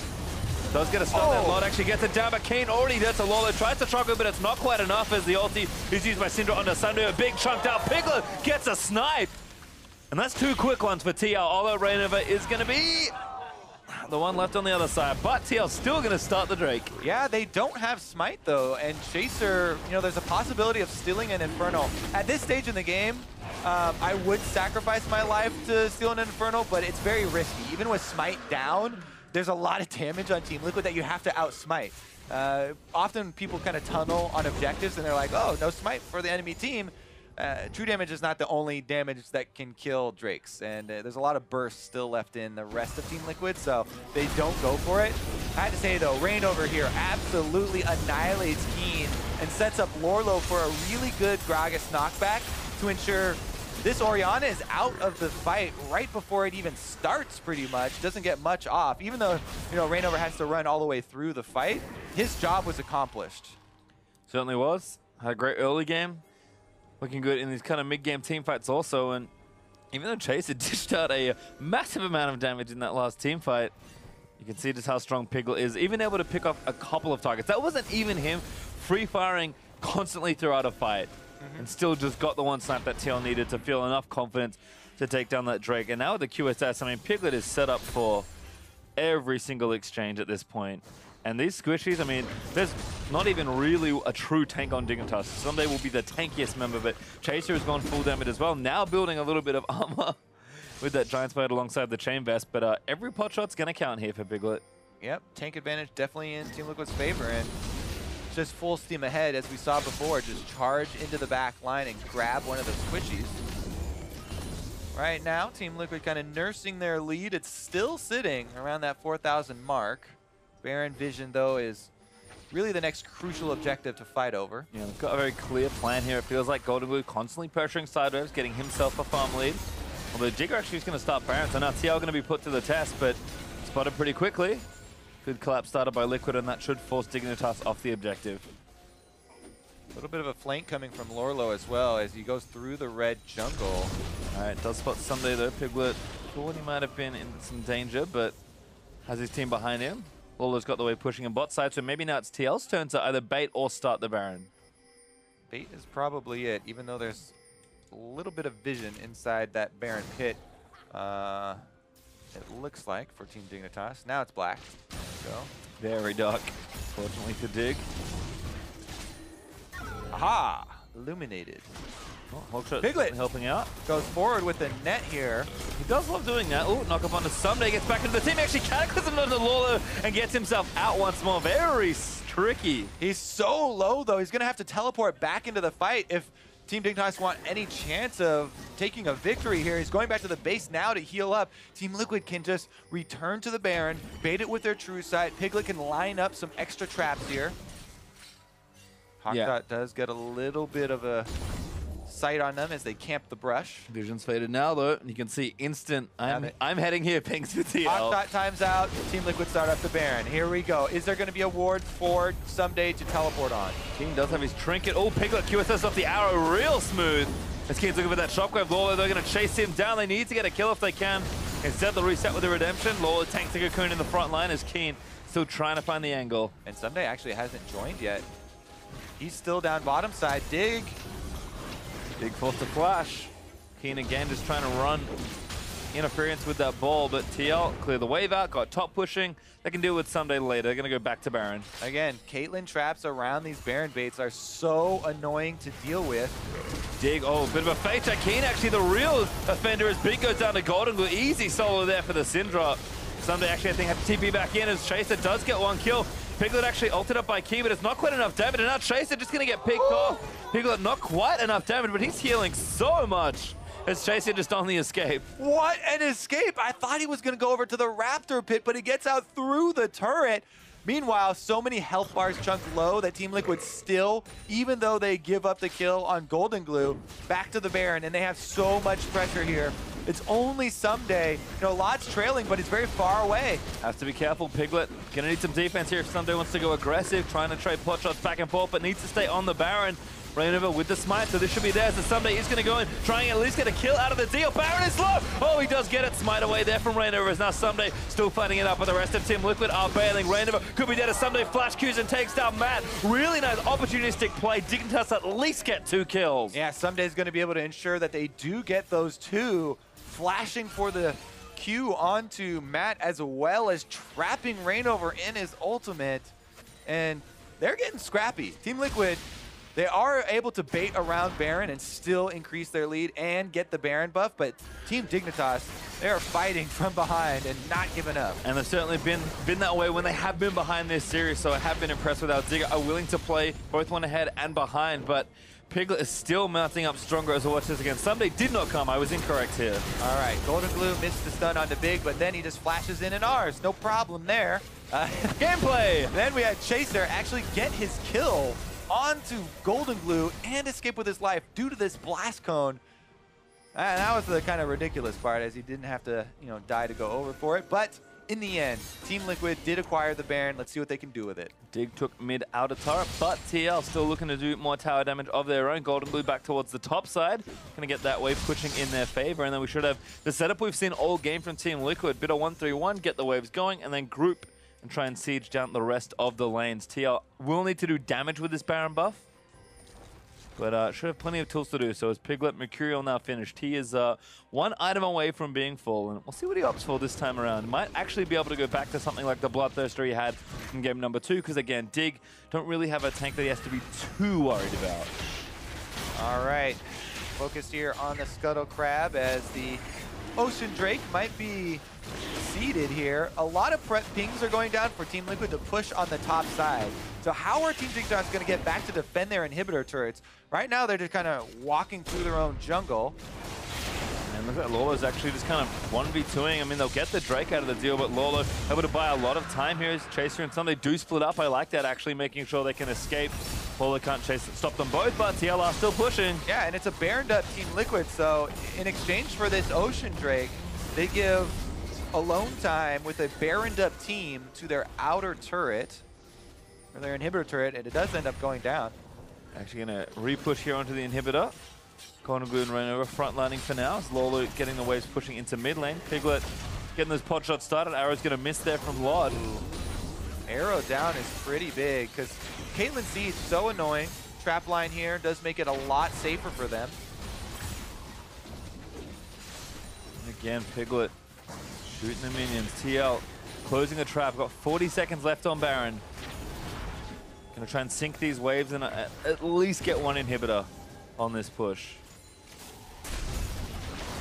Does get a stun there. Lord actually gets it down, but Keane already does to Lourlo. Tries to shockwave, but it's not quite enough as the ulti is used by Syndra onto Ssumday. A big chunked out Piglet gets a snipe. And that's 2 quick ones for TL, although ReignOver is going to be the one left on the other side. But TL's still going to start the Drake. Yeah, they don't have Smite, though. And Chaser, you know, there's a possibility of stealing an Infernal. At this stage in the game, I would sacrifice my life to steal an Infernal, but it's very risky. Even with Smite down, there's a lot of damage on Team Liquid that you have to out-Smite. Often people kind of tunnel on objectives and they're like, oh, no Smite for the enemy team. True damage is not the only damage that can kill Drakes, and there's a lot of bursts still left in the rest of Team Liquid, so they don't go for it. I have to say, though, ReignOver here absolutely annihilates Keane and sets up Lourlo for a really good Gragas knockback to ensure this Orianna is out of the fight right before it even starts, pretty much. Doesn't get much off. Even though, you know, ReignOver has to run all the way through the fight, his job was accomplished. Certainly was. Had a great early game. Looking good in these kind of mid-game team fights also, and even though Chaser dished out a massive amount of damage in that last team fight, You can see just how strong Piglet is, even able to pick off a couple of targets. That wasn't even him free-firing constantly throughout a fight, and still just got the one snap that TL needed to feel enough confidence to take down that Drake. And now with the QSS, I mean, Piglet is set up for every single exchange at this point. And these squishies, I mean, there's not even really a true tank on Dignitas. Ssumday will be the tankiest member, but Chaser has gone full damage as well. Now building a little bit of armor with that Giant Spade alongside the Chain Vest. But every pot shot's going to count here for Piglet. Yep, tank advantage definitely in Team Liquid's favor. And just full steam ahead, as we saw before. Just charge into the back line and grab one of the squishies. Right now, Team Liquid kind of nursing their lead. It's still sitting around that 4,000 mark. Baron Vision, though, is really the next crucial objective to fight over. Yeah, we've got a very clear plan here. It feels like GoldenGlue constantly pressuring sideways, getting himself a farm lead. Although Jigger actually is going to start Baron, so now TL going to be put to the test, but spotted pretty quickly. Good collapse started by Liquid, and that should force Dignitas off the objective. A little bit of a flank coming from Lourlo as well as he goes through the red jungle. All right, does spot Ssumday though. Piglet thought he might have been in some danger, but has his team behind him. Lourlo's got the way pushing him bot side, so maybe now it's TL's turn to either bait or start the Baron. Bait is probably it, even though there's a little bit of vision inside that Baron pit. It looks like for Team Dignitas. Now it's black. There we go. Very dark, fortunately for Dig. Aha! Illuminated. Oh, Piglet helping out. Goes forward with the net here. He does love doing that. Oh, knock up onto Ssumday, gets back into the team. Actually cataclysmed onto Lourlo and gets himself out once more. Very tricky. He's so low, though. He's going to have to teleport back into the fight if Team Dignitas want any chance of taking a victory here. He's going back to the base now to heal up. Team Liquid can just return to the Baron, bait it with their true sight. Piglet can line up some extra traps here. Hawkdot does get a little bit of a sight on them as they camp the brush. Vision's faded now, though, and you can see instant. I'm heading here, pings for TL. Hawkdot times out. Team Liquid start up the Baron. Here we go. Is there going to be a ward for Ssumday to teleport on? Keane does have his trinket. Oh, Piglet QSS off the arrow real smooth. As Keane's looking for that shockwave. Lourlo, they're going to chase him down. They need to get a kill if they can. Instead, they'll reset with the redemption. Lourlo tanks the cocoon in the front line as Keane still trying to find the angle. And Ssumday actually hasn't joined yet. He's still down bottom side. Dig forced to flash. Keane again just trying to run interference with that ball, but TL clear the wave out, got top pushing. They can deal with Ssumday later. They're going to go back to Baron. Again, Caitlyn traps around these Baron baits are so annoying to deal with. Dig, oh, bit of a fake check. Keane actually the real offender as Big goes down to GoldenGlue. Easy solo there for the Syndra. Ssumday actually, I think, had to TP back in as Chaser does get one kill. Piglet actually ulted up by Keane, but it's not quite enough damage, and now Chaser just going to get picked off. Piglet not quite enough damage, but he's healing so much as Chaser just on the escape. What an escape! I thought he was going to go over to the Raptor pit, but he gets out through the turret. Meanwhile, so many health bars chunked low that Team Liquid still, even though they give up the kill on GoldenGlue, back to the Baron, and they have so much pressure here. It's only Ssumday. You know, Lot's trailing, but he's very far away. Has to be careful, Piglet. Gonna need some defense here if Ssumday wants to go aggressive, trying to trade pot shots back and forth, but needs to stay on the Baron. ReignOver with the smite, so this should be there. So Ssumday is going to go in, trying at least get a kill out of the deal. Baron is low! Oh, he does get it. Smite away there from ReignOver. As now Ssumday still fighting it up, but the rest of Team Liquid are bailing. ReignOver could be dead as Ssumday flash Qs and takes down Matt. Really nice opportunistic play. Dignitas at least get 2 kills. Yeah, Ssumday's going to be able to ensure that they do get those 2. Flashing for the Q onto Matt, as well as trapping ReignOver in his ultimate. And they're getting scrappy. Team Liquid, they are able to bait around Baron and still increase their lead and get the Baron buff, but Team Dignitas, they are fighting from behind and not giving up. And they've certainly been that way when they have been behind this series, so I have been impressed with how Digger are willing to play both one ahead and behind, but Piglet is still mounting up stronger as I watch this again. Ssumday did not come. I was incorrect here. All right, GoldenGlue missed the stun onto Big, but then he just flashes in ours. No problem there. Gameplay! Then we had Chaser actually get his kill onto GoldenGlue and escape with his life due to this blast cone. And that was the kind of ridiculous part, as he didn't have to, you know, die to go over for it. But in the end, Team Liquid did acquire the Baron. Let's see what they can do with it. Dig took mid outer turret, but TL still looking to do more tower damage of their own. GoldenGlue back towards the top side. Gonna get that wave pushing in their favor, and then we should have the setup we've seen all game from Team Liquid. Bit of 1-3-1, get the waves going, and then group and try and siege down the rest of the lanes. TL will need to do damage with this Baron buff, but should have plenty of tools to do so. As Piglet, Mercurial now finished. He is one item away from being full, and we'll see what he opts for this time around. Might actually be able to go back to something like the Bloodthirster he had in game number 2, because again, Dig don't really have a tank that he has to be too worried about. All right, focused here on the Scuttle Crab as the Ocean Drake might be seeded here. A lot of prep pings are going down for Team Liquid to push on the top side. So how are Team Dignitas going to get back to defend their inhibitor turrets? Right now, they're just kind of walking through their own jungle. And look at Lourlo's actually just kind of 1v2ing. I mean, they'll get the Drake out of the deal, but Lourlo able to buy a lot of time here as Chaser and Ssumday do split up. I like that, actually, making sure they can escape. Lourlo can't stop them both, but TL are still pushing. Yeah, and it's a Baroned up Team Liquid, so in exchange for this Ocean Drake, they give alone time with a Baroned up team to their outer turret, or their inhibitor turret, and it does end up going down. Actually gonna re-push here onto the inhibitor. GoldenGlue and ReignOver frontlining for now. As Lourlo getting the waves pushing into mid lane. Piglet getting those pot shots started. Arrow's gonna miss there from Lod. Arrow down is pretty big because Caitlyn Siege so annoying. Trap line here does make it a lot safer for them. And again, Piglet shooting the minions. TL closing the trap. Got 40 seconds left on Baron. Gonna try and sink these waves and at least get one inhibitor on this push.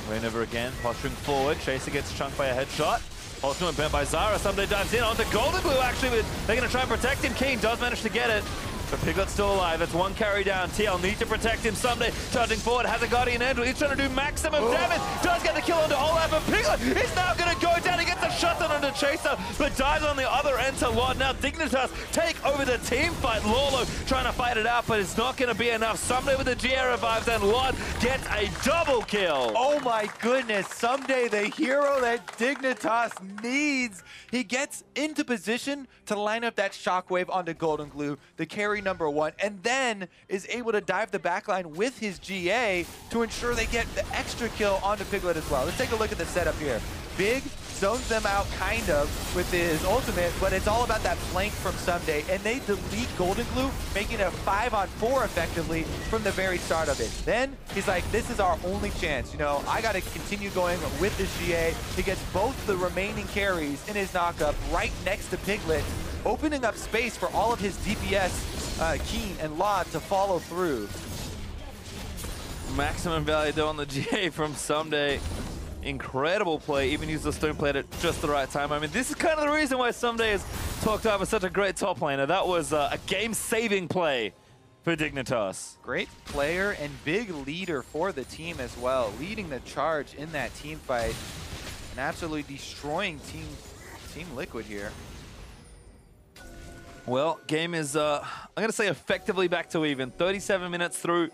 ReignOver again, posturing forward. Chaser gets chunked by a headshot. Ultimate bent by Zyra. Ssumday dives in onto GoldenGlue, actually. They're gonna try and protect him. Keane does manage to get it, but Piglet's still alive. That's one carry down. TL needs to protect him. Ssumday charging forward, has a Guardian Angel. He's trying to do maximum damage. Does get the kill onto Olaf, and Piglet is now going to go down. He gets a shutdown onto Chaser, but dives on the other end to Lord. Now Dignitas take over the team fight. Lourlo trying to fight it out, but it's not going to be enough. Ssumday with the GA revives, and Lord gets a double kill. Oh my goodness, Ssumday, the hero that Dignitas needs. He gets into position to line up that shockwave onto GoldenGlue, the carry number 1, and then is able to dive the backline with his GA to ensure they get the extra kill onto Piglet as well. Let's take a look at the setup here. Big zones them out kind of with his ultimate, but it's all about that flank from Ssumday, and they delete GoldenGlue, making it a 5-on-4 effectively from the very start of it. Then he's like, this is our only chance. You know, I got to continue going with this GA. He gets both the remaining carries in his knockup right next to Piglet, opening up space for all of his DPS, Keane and Lod to follow through. Maximum value though on the GA from Ssumday. Incredible play, even used the stone plate at just the right time. I mean, this is kind of the reason why Ssumday is talked about as such a great top laner. That was a game-saving play for Dignitas. Great player and big leader for the team as well, leading the charge in that team fight and absolutely destroying Team Liquid here. Well, game is, I'm going to say effectively back to even. 37 minutes through,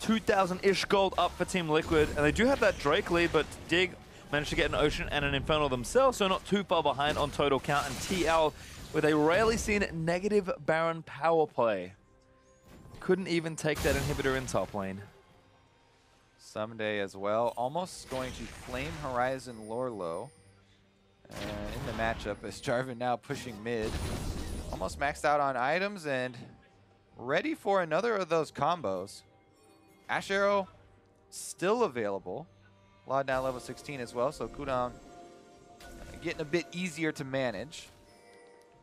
2,000-ish gold up for Team Liquid. And they do have that Drake lead, but Dig managed to get an Ocean and an Infernal themselves, so not too far behind on total count. And TL with a rarely seen negative Baron power play. Couldn't even take that inhibitor in top lane. Ssumday as well, almost going to Flame Horizon Lourlo. In the matchup as Jarvan now pushing mid. Almost maxed out on items and ready for another of those combos. Ashe Arrow still available. Lod now level 16 as well, so cooldown getting a bit easier to manage.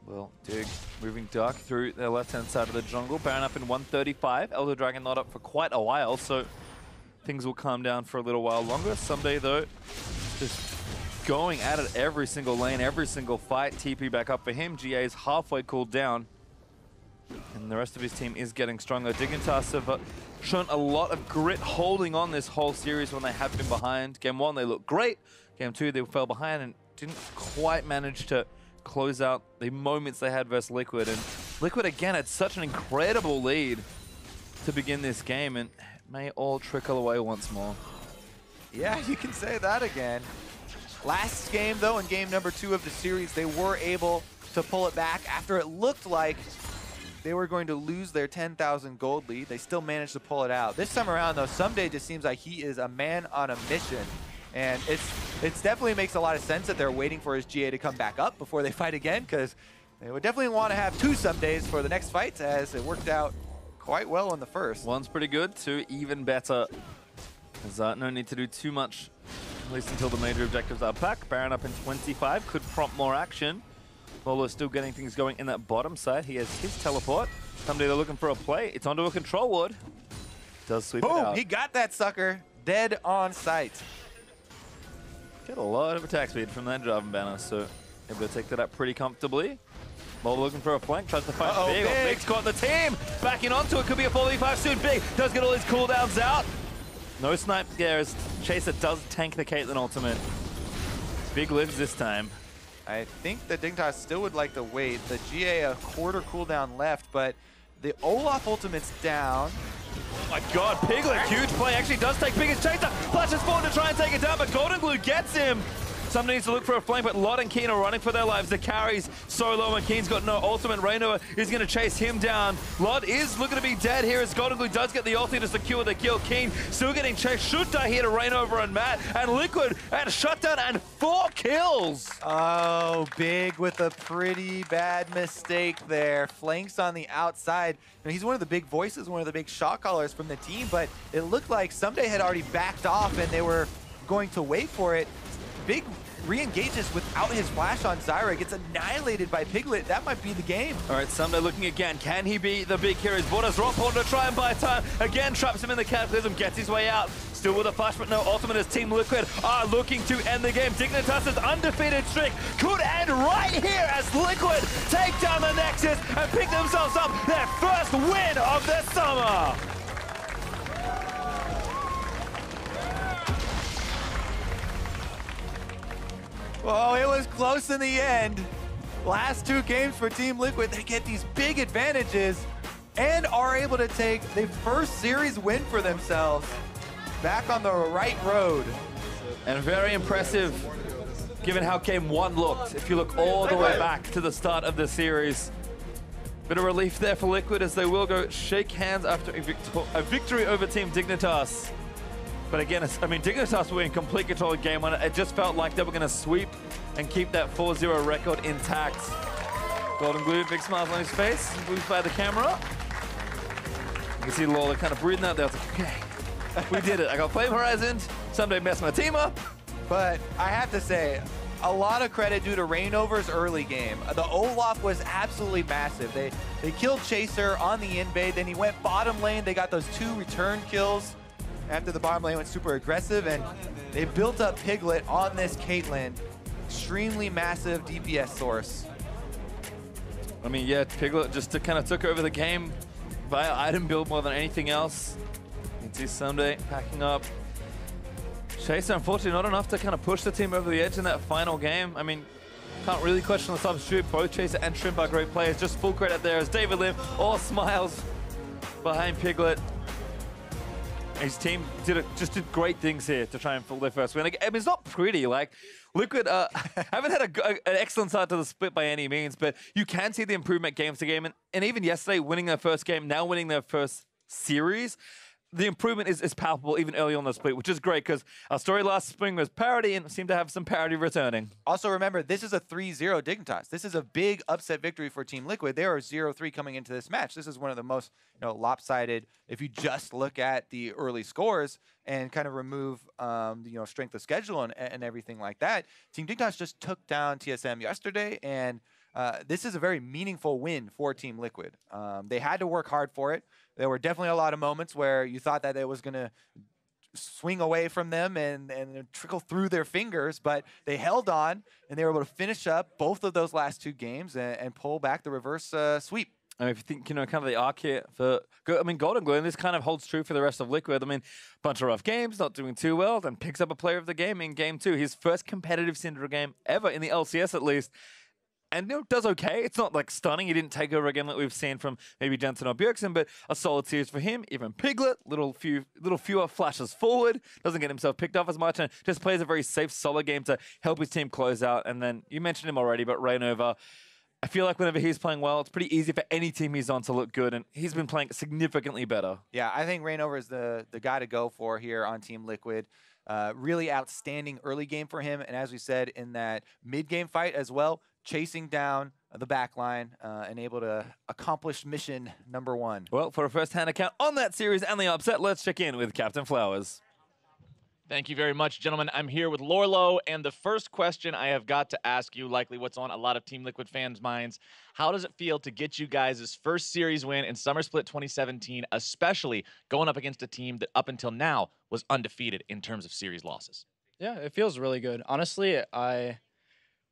Well, Dig moving dark through the left-hand side of the jungle. Baron up in 135. Elder Dragon not up for quite a while, so things will calm down for a little while longer. Ssumday, though, just going at it every single lane, every single fight. TP back up for him. GA is halfway cooled down. And the rest of his team is getting stronger. Dignitas have shown a lot of grit holding on this whole series when they have been behind. Game 1, they looked great. Game 2, they fell behind and didn't quite manage to close out the moments they had versus Liquid. And Liquid, again, had such an incredible lead to begin this game, and it may all trickle away once more. Yeah, you can say that again. Last game, though, in game number 2 of the series, they were able to pull it back after it looked like they were going to lose their 10,000 gold lead. They still managed to pull it out. This time around, though, Ssumday just seems like he is a man on a mission. And it's definitely makes a lot of sense that they're waiting for his GA to come back up before they fight again, because they would definitely want to have 2 Ssumdays for the next fights, as it worked out quite well in the first. One's pretty good, 2 even better. There's no need to do too much, at least until the major objectives are back. Baron up in 25, could prompt more action. Lourlo still getting things going in that bottom side. He has his teleport. Ssumday, they're looking for a play. It's onto a control ward. Does sweep it out. He got that sucker dead on sight. Get a lot of attack speed from that Jarvan banner, so able to take that up pretty comfortably. Lourlo looking for a flank, tries to fight Big. Big's got the team. Backing onto it, could be a 4v5 soon. Big does get all his cooldowns out. No snipe there as Chaser does tank the Caitlyn ultimate. Big lives this time. I think the Dignitas still would like to wait. The GA a quarter cooldown left, but the Olaf ultimate's down. Oh my god, Piglet, huge play. Actually does take biggest Chaser. Flashes forward to try and take it down, but GoldenGlue gets him. Somebody needs to look for a flank, but Lot and Keane are running for their lives. The carry's so low, and Keane's got no ultimate. ReignOver is going to chase him down. Lot is looking to be dead here as GoldenGlue does get the ulti to secure the kill. Keane still getting chased. Should die here to ReignOver and Matt. And Liquid and shutdown and 4 kills. Oh, Big with a pretty bad mistake there. Flanks on the outside. He's one of the big voices, one of the big shot callers from the team, but it looked like Ssumday had already backed off and they were going to wait for it. Big re-engages without his flash on Zyra, gets annihilated by Piglet. That might be the game. All right, Ssumday looking again. Can he be the big hero? His borders rock hold to try and buy time. Again, traps him in the Cataclysm, gets his way out. Still with a flash, but no ultimate as Team Liquid are looking to end the game. Dignitas' undefeated streak could end right here as Liquid take down the Nexus and pick themselves up their first win of the summer. Well, it was close in the end. Last 2 games for Team Liquid, they get these big advantages and are able to take the first series win for themselves. Back on the right road. And very impressive, given how game 1 looked. If you look all the way back to the start of the series. Bit of relief there for Liquid as they will go shake hands after a victory over Team Dignitas. But again, I mean, Dignitas were in complete control of game 1. It just felt like they were going to sweep and keep that 4-0 record intact. GoldenGlue, big smiles on his face, moved by the camera. You can see Lourlo kind of breathing out there. Like, okay, we did it. I got Flame Horizons. Ssumday messed my team up. But I have to say, a lot of credit due to ReignOver's early game. The Olaf was absolutely massive. They killed Chaser on the invade, then he went bottom lane. They got those 2 return kills after the bottom lane went super aggressive, and they built up Piglet on this Caitlyn. Extremely massive DPS source. I mean, yeah, Piglet just kind of took over the game via item build more than anything else. You can see Ssumday packing up. Chaser, unfortunately, not enough to kind of push the team over the edge in that final game. I mean, can't really question the substitute. Both Chaser and Shrimp are great players. Just full credit there as David Lim, all smiles behind Piglet. His team just did great things here to try and pull their first win. I mean, it's not pretty. Like, Liquid haven't had an excellent start to the split by any means, but you can see the improvement game to game. And even yesterday, winning their first game, now winning their first series, the improvement is palpable even early on the split, which is great because our story last spring was parity and seemed to have some parity returning. Also remember, this is a 3-0 Dignitas. This is a big upset victory for Team Liquid. They are 0-3 coming into this match. This is one of the most lopsided, if you just look at the early scores and kind of remove strength of schedule and everything like that. Team Dignitas just took down TSM yesterday, and this is a very meaningful win for Team Liquid. They had to work hard for it. There were definitely a lot of moments where you thought that it was going to swing away from them and trickle through their fingers, but they held on and they were able to finish up both of those last 2 games and pull back the reverse sweep. I mean, if you think, kind of the arc here for, GoldenGlue, and this kind of holds true for the rest of Liquid. I mean, bunch of rough games, not doing too well, then picks up a player of the game in game 2. His first competitive Syndra game ever in the LCS at least. and does okay. It's not like stunning. He didn't take over again like we've seen from maybe Jensen or Bjergsen, but a solid series for him. Even Piglet, little fewer flashes forward, doesn't get himself picked off as much, and just plays a very safe, solid game to help his team close out. And then you mentioned him already, but ReignOver, I feel like whenever he's playing well, it's pretty easy for any team he's on to look good, and he's been playing significantly better. Yeah, I think ReignOver is the guy to go for here on Team Liquid. Really outstanding early game for him, and as we said, in that mid-game fight as well, chasing down the back line and able to accomplish mission number 1. Well, for a first-hand account on that series and the upset, let's check in with Captain Flowers. Thank you very much, gentlemen. I'm here with Lourlo, and the first question I have got to ask you, likely what's on a lot of Team Liquid fans' minds, how does it feel to get you guys' first series win in Summer Split 2017, especially going up against a team that up until now was undefeated in terms of series losses? Yeah, it feels really good. Honestly,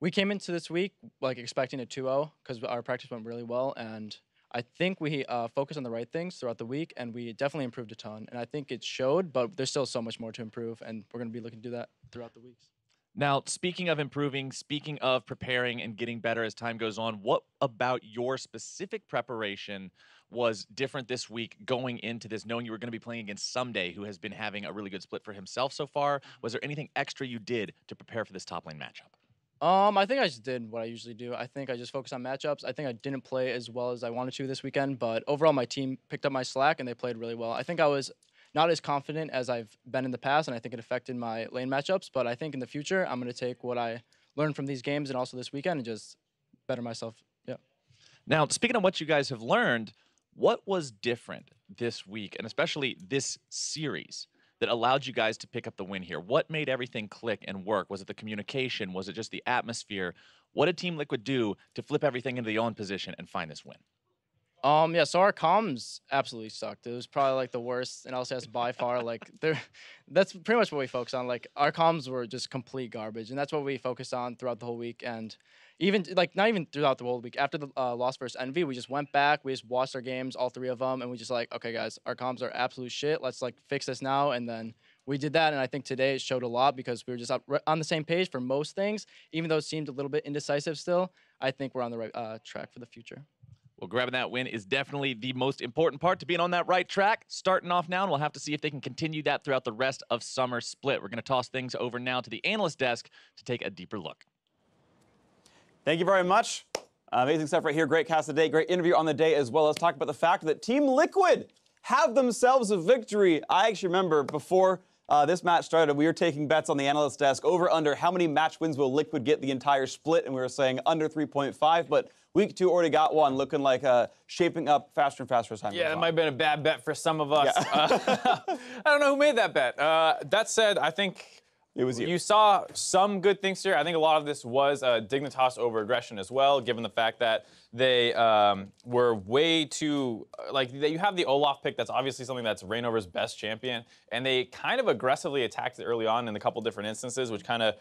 we came into this week like expecting a 2-0 because our practice went really well, and I think we focused on the right things throughout the week, and we definitely improved a ton. And I think it showed, but there's still so much more to improve, and we're going to be looking to do that throughout the weeks. Now, speaking of improving, speaking of preparing and getting better as time goes on, what about your specific preparation was different this week going into this, knowing you were going to be playing against Ssumday, who has been having a really good split for himself so far? Was there anything extra you did to prepare for this top lane matchup? I think I just did what I usually do. I think I just focused on matchups. I think I didn't play as well as I wanted to this weekend, but overall my team picked up my slack and they played really well. I think I was not as confident as I've been in the past, and I think it affected my lane matchups, but I think in the future I'm going to take what I learned from these games and also this weekend and just better myself. Yeah. Now, speaking of what you guys have learned, what was different this week, and especially this series, that allowed you guys to pick up the win here? What made everything click and work? Was it the communication? Was it just the atmosphere? What did Team Liquid do to flip everything into the own position and find this win? Yeah, so our comms absolutely sucked. It was probably like the worst in LCS by far. Like that's pretty much what we focused on. Like our comms were just complete garbage, and that's what we focused on throughout the whole week. And even like not even throughout the whole week. After the loss versus Envy, we just went back, we just watched our games, all 3 of them, and we just like, okay guys, our comms are absolute shit. Let's like fix this now. And then we did that, and I think today it showed a lot because we were just on the same page for most things, even though it seemed a little bit indecisive still. I think we're on the right track for the future. Well, grabbing that win is definitely the most important part to being on that right track. Starting off now, and we'll have to see if they can continue that throughout the rest of Summer Split. We're going to toss things over now to the analyst desk to take a deeper look. Thank you very much. Amazing stuff right here. Great cast of the day, great interview on the day as well. Let's talk about the fact that Team Liquid have themselves a victory. I actually remember before this match started, we were taking bets on the analyst desk over under how many match wins will Liquid get the entire split, and we were saying under 3.5, but week 2 already got one, looking like shaping up faster and faster as time goes on. Yeah, it might have been a bad bet for some of us. Yeah. I don't know who made that bet. That said, I think it was you. You saw some good things here. I think a lot of this was Dignitas over-aggression as well, given the fact that they were way too, you have the Olaf pick. That's obviously something that's ReignOver's best champion, and they kind of aggressively attacked it early on in a couple different instances, which kind of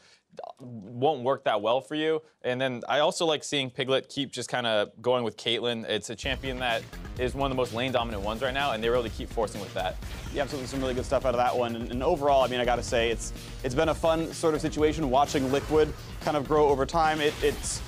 won't work that well for you. And then I also like seeing Piglet keep just kind of going with Caitlyn. It's a champion that is one of the most lane-dominant ones right now, and they really keep forcing with that. Yeah, absolutely, some really good stuff out of that one. And overall, I mean, I got to say, it's been a fun sort of situation watching Liquid kind of grow over time. It's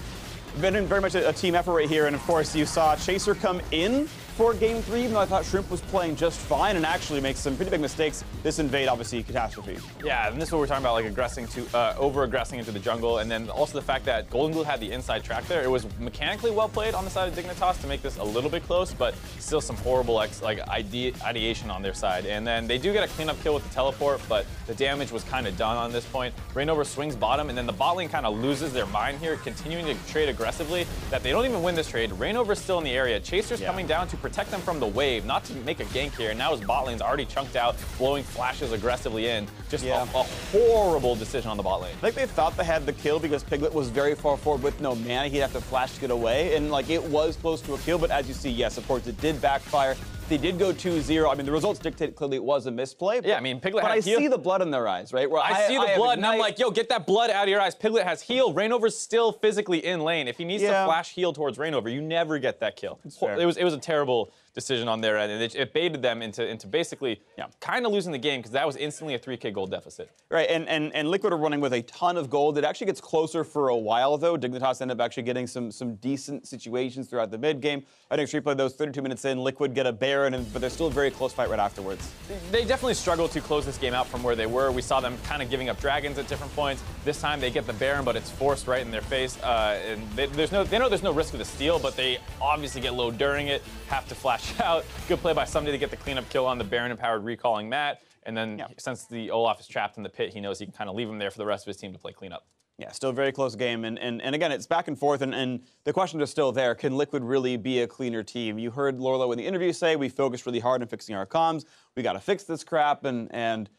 been very much a team effort right here, and of course, you saw Chaser come in for Game 3, even though I thought Shrimp was playing just fine and actually makes some pretty big mistakes. This invade, obviously, catastrophe. Yeah, and this is what we're talking about, like over-aggressing into the jungle, and then also the fact that GoldenGlue had the inside track there. It was mechanically well played on the side of Dignitas to make this a little bit close, but still some horrible ideation on their side. And then they do get a cleanup kill with the teleport, but the damage was kind of done on this point. ReignOver swings bottom, and then the bot lane kind of loses their mind here, continuing to trade aggressively, that they don't even win this trade. ReignOver's still in the area. Chaser's coming down to protect them from the wave, not to make a gank here. And now his bot lane's already chunked out, blowing flashes aggressively in. Just a horrible decision on the bot lane. I think they thought they had the kill because Piglet was very far forward with no mana. He'd have to flash to get away, and it was close to a kill, but as you see, yes, of course, it did backfire. They did go 2-0. I mean, the results dictate clearly it was a misplay. Yeah, I mean, Piglet but had heal. I see the blood in their eyes, right? Where I see the blood, and I'm like, yo, get that blood out of your eyes. Piglet has heal. ReignOver's still physically in lane. If he needs to flash heal towards ReignOver, you never get that kill. It was a terrible decision on their end, and it baited them into basically kind of losing the game because that was instantly a 3K gold deficit. Right, and Liquid are running with a ton of gold. It actually gets closer for a while, though. Dignitas end up actually getting some decent situations throughout the mid game. I think Street play those 32 minutes in, Liquid get a Baron, but they're still a very close fight right afterwards. They definitely struggled to close this game out from where they were. We saw them kind of giving up dragons at different points. This time they get the Baron, but it's forced right in their face. And they know there's no risk of the steal, but they obviously get low during it, have to flash out. Good play by Ssumday to get the cleanup kill on the Baron-empowered recalling Matt. And then since the Olaf is trapped in the pit, he knows he can kind of leave him there for the rest of his team to play cleanup. Yeah, still a very close game. And again, it's back and forth, and the questions are still there. Can Liquid really be a cleaner team? You heard Lourlo in the interview say, we focused really hard on fixing our comms. We got to fix this crap, and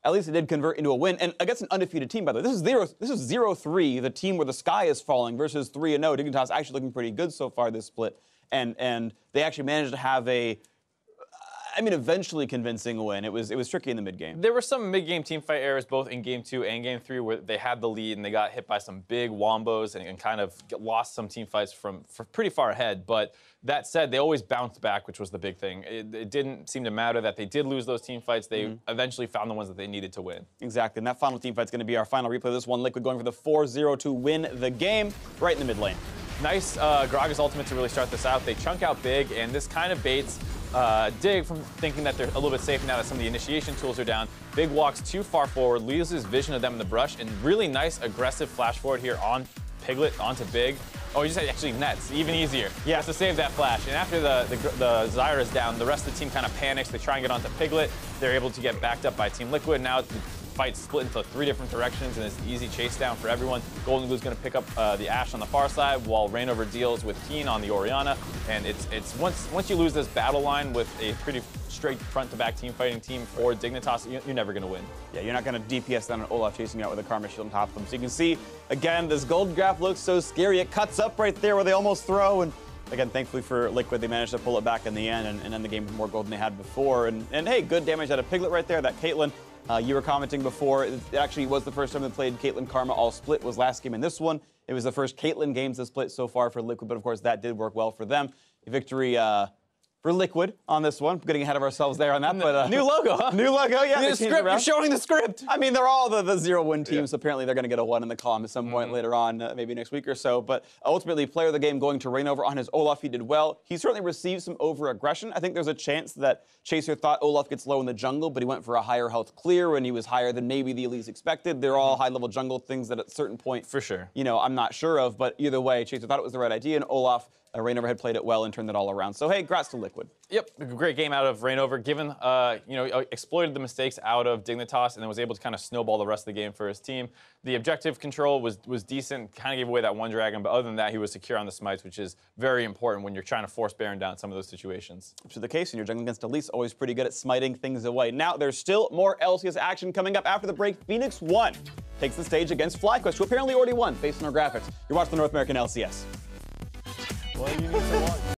at least it did convert into a win. And against an undefeated team, by the way. This is 0-3, the team where the sky is falling, versus 3-0. Dignitas actually looking pretty good so far this split. And they actually managed to have eventually convincing win. It was tricky in the mid-game. There were some mid-game teamfight errors both in Game 2 and Game 3 where they had the lead and they got hit by some big wombos and kind of lost some teamfights from pretty far ahead. But that said, they always bounced back, which was the big thing. It didn't seem to matter that they did lose those teamfights. They eventually found the ones that they needed to win. Exactly, and that final teamfight's going to be our final replay of this one. Liquid going for the 4-0 to win the game right in the mid lane. Nice Gragas ultimate to really start this out. They chunk out big, and this kind of baits Dig from thinking that they're a little bit safe now that some of the initiation tools are down. Big walks too far forward, loses vision of them in the brush, and really nice aggressive flash forward here on Piglet onto Big. Oh, you just had actually nets, even easier. Yeah. Has to save that flash. And after the Zyra is down, the rest of the team kind of panics. They try and get onto Piglet. They're able to get backed up by Team Liquid. Now the fight's split into 3 different directions, and it's an easy chase down for everyone. GoldenGlue is going to pick up the Ashe on the far side, while ReignOver deals with Keane on the Orianna. And it's once you lose this battle line with a pretty straight front-to-back team fighting team for Dignitas, you're never going to win. Yeah, you're not going to DPS down an Olaf chasing you out with a Karma Shield on top of them. So you can see, again, this gold graph looks so scary. It cuts up right there where they almost throw. And again, thankfully for Liquid, they managed to pull it back in the end and end the game with more gold than they had before. And hey, good damage out of Piglet right there. That Caitlyn, you were commenting before, it actually was the first time they played Caitlyn Karma all split, was last game in this one. It was the first Caitlyn games to split so far for Liquid, but of course that did work well for them. A victory for Liquid on this one. Getting ahead of ourselves there on that, but new logo, huh? New logo, yeah. The script, you're showing the script. I mean, they're all the 0-win teams, so apparently they're going to get a 1 in the column at some point later on, maybe next week or so. But ultimately, player of the game going to ReignOver on his Olaf. He did well. He certainly received some over-aggression. I think there's a chance that Chaser thought Olaf gets low in the jungle, but he went for a higher health clear, and he was higher than maybe the Elise expected. They're all high-level jungle things that at a certain point, for sure, you know, I'm not sure of. But either way, Chaser thought it was the right idea, and Olaf, ReignOver had played it well and turned it all around. So hey, congrats to Liquid. Yep, great game out of ReignOver, given, exploited the mistakes out of Dignitas and then was able to kind of snowball the rest of the game for his team. The objective control was decent, kind of gave away that one dragon, but other than that, he was secure on the smites, which is very important when you're trying to force Baron down some of those situations. To the case, and you're jungling against Elise, always pretty good at smiting things away. Now, there's still more LCS action coming up after the break. Phoenix 1 takes the stage against FlyQuest, who apparently already won based on our graphics. You're watching the North American LCS. Well, you need to watch.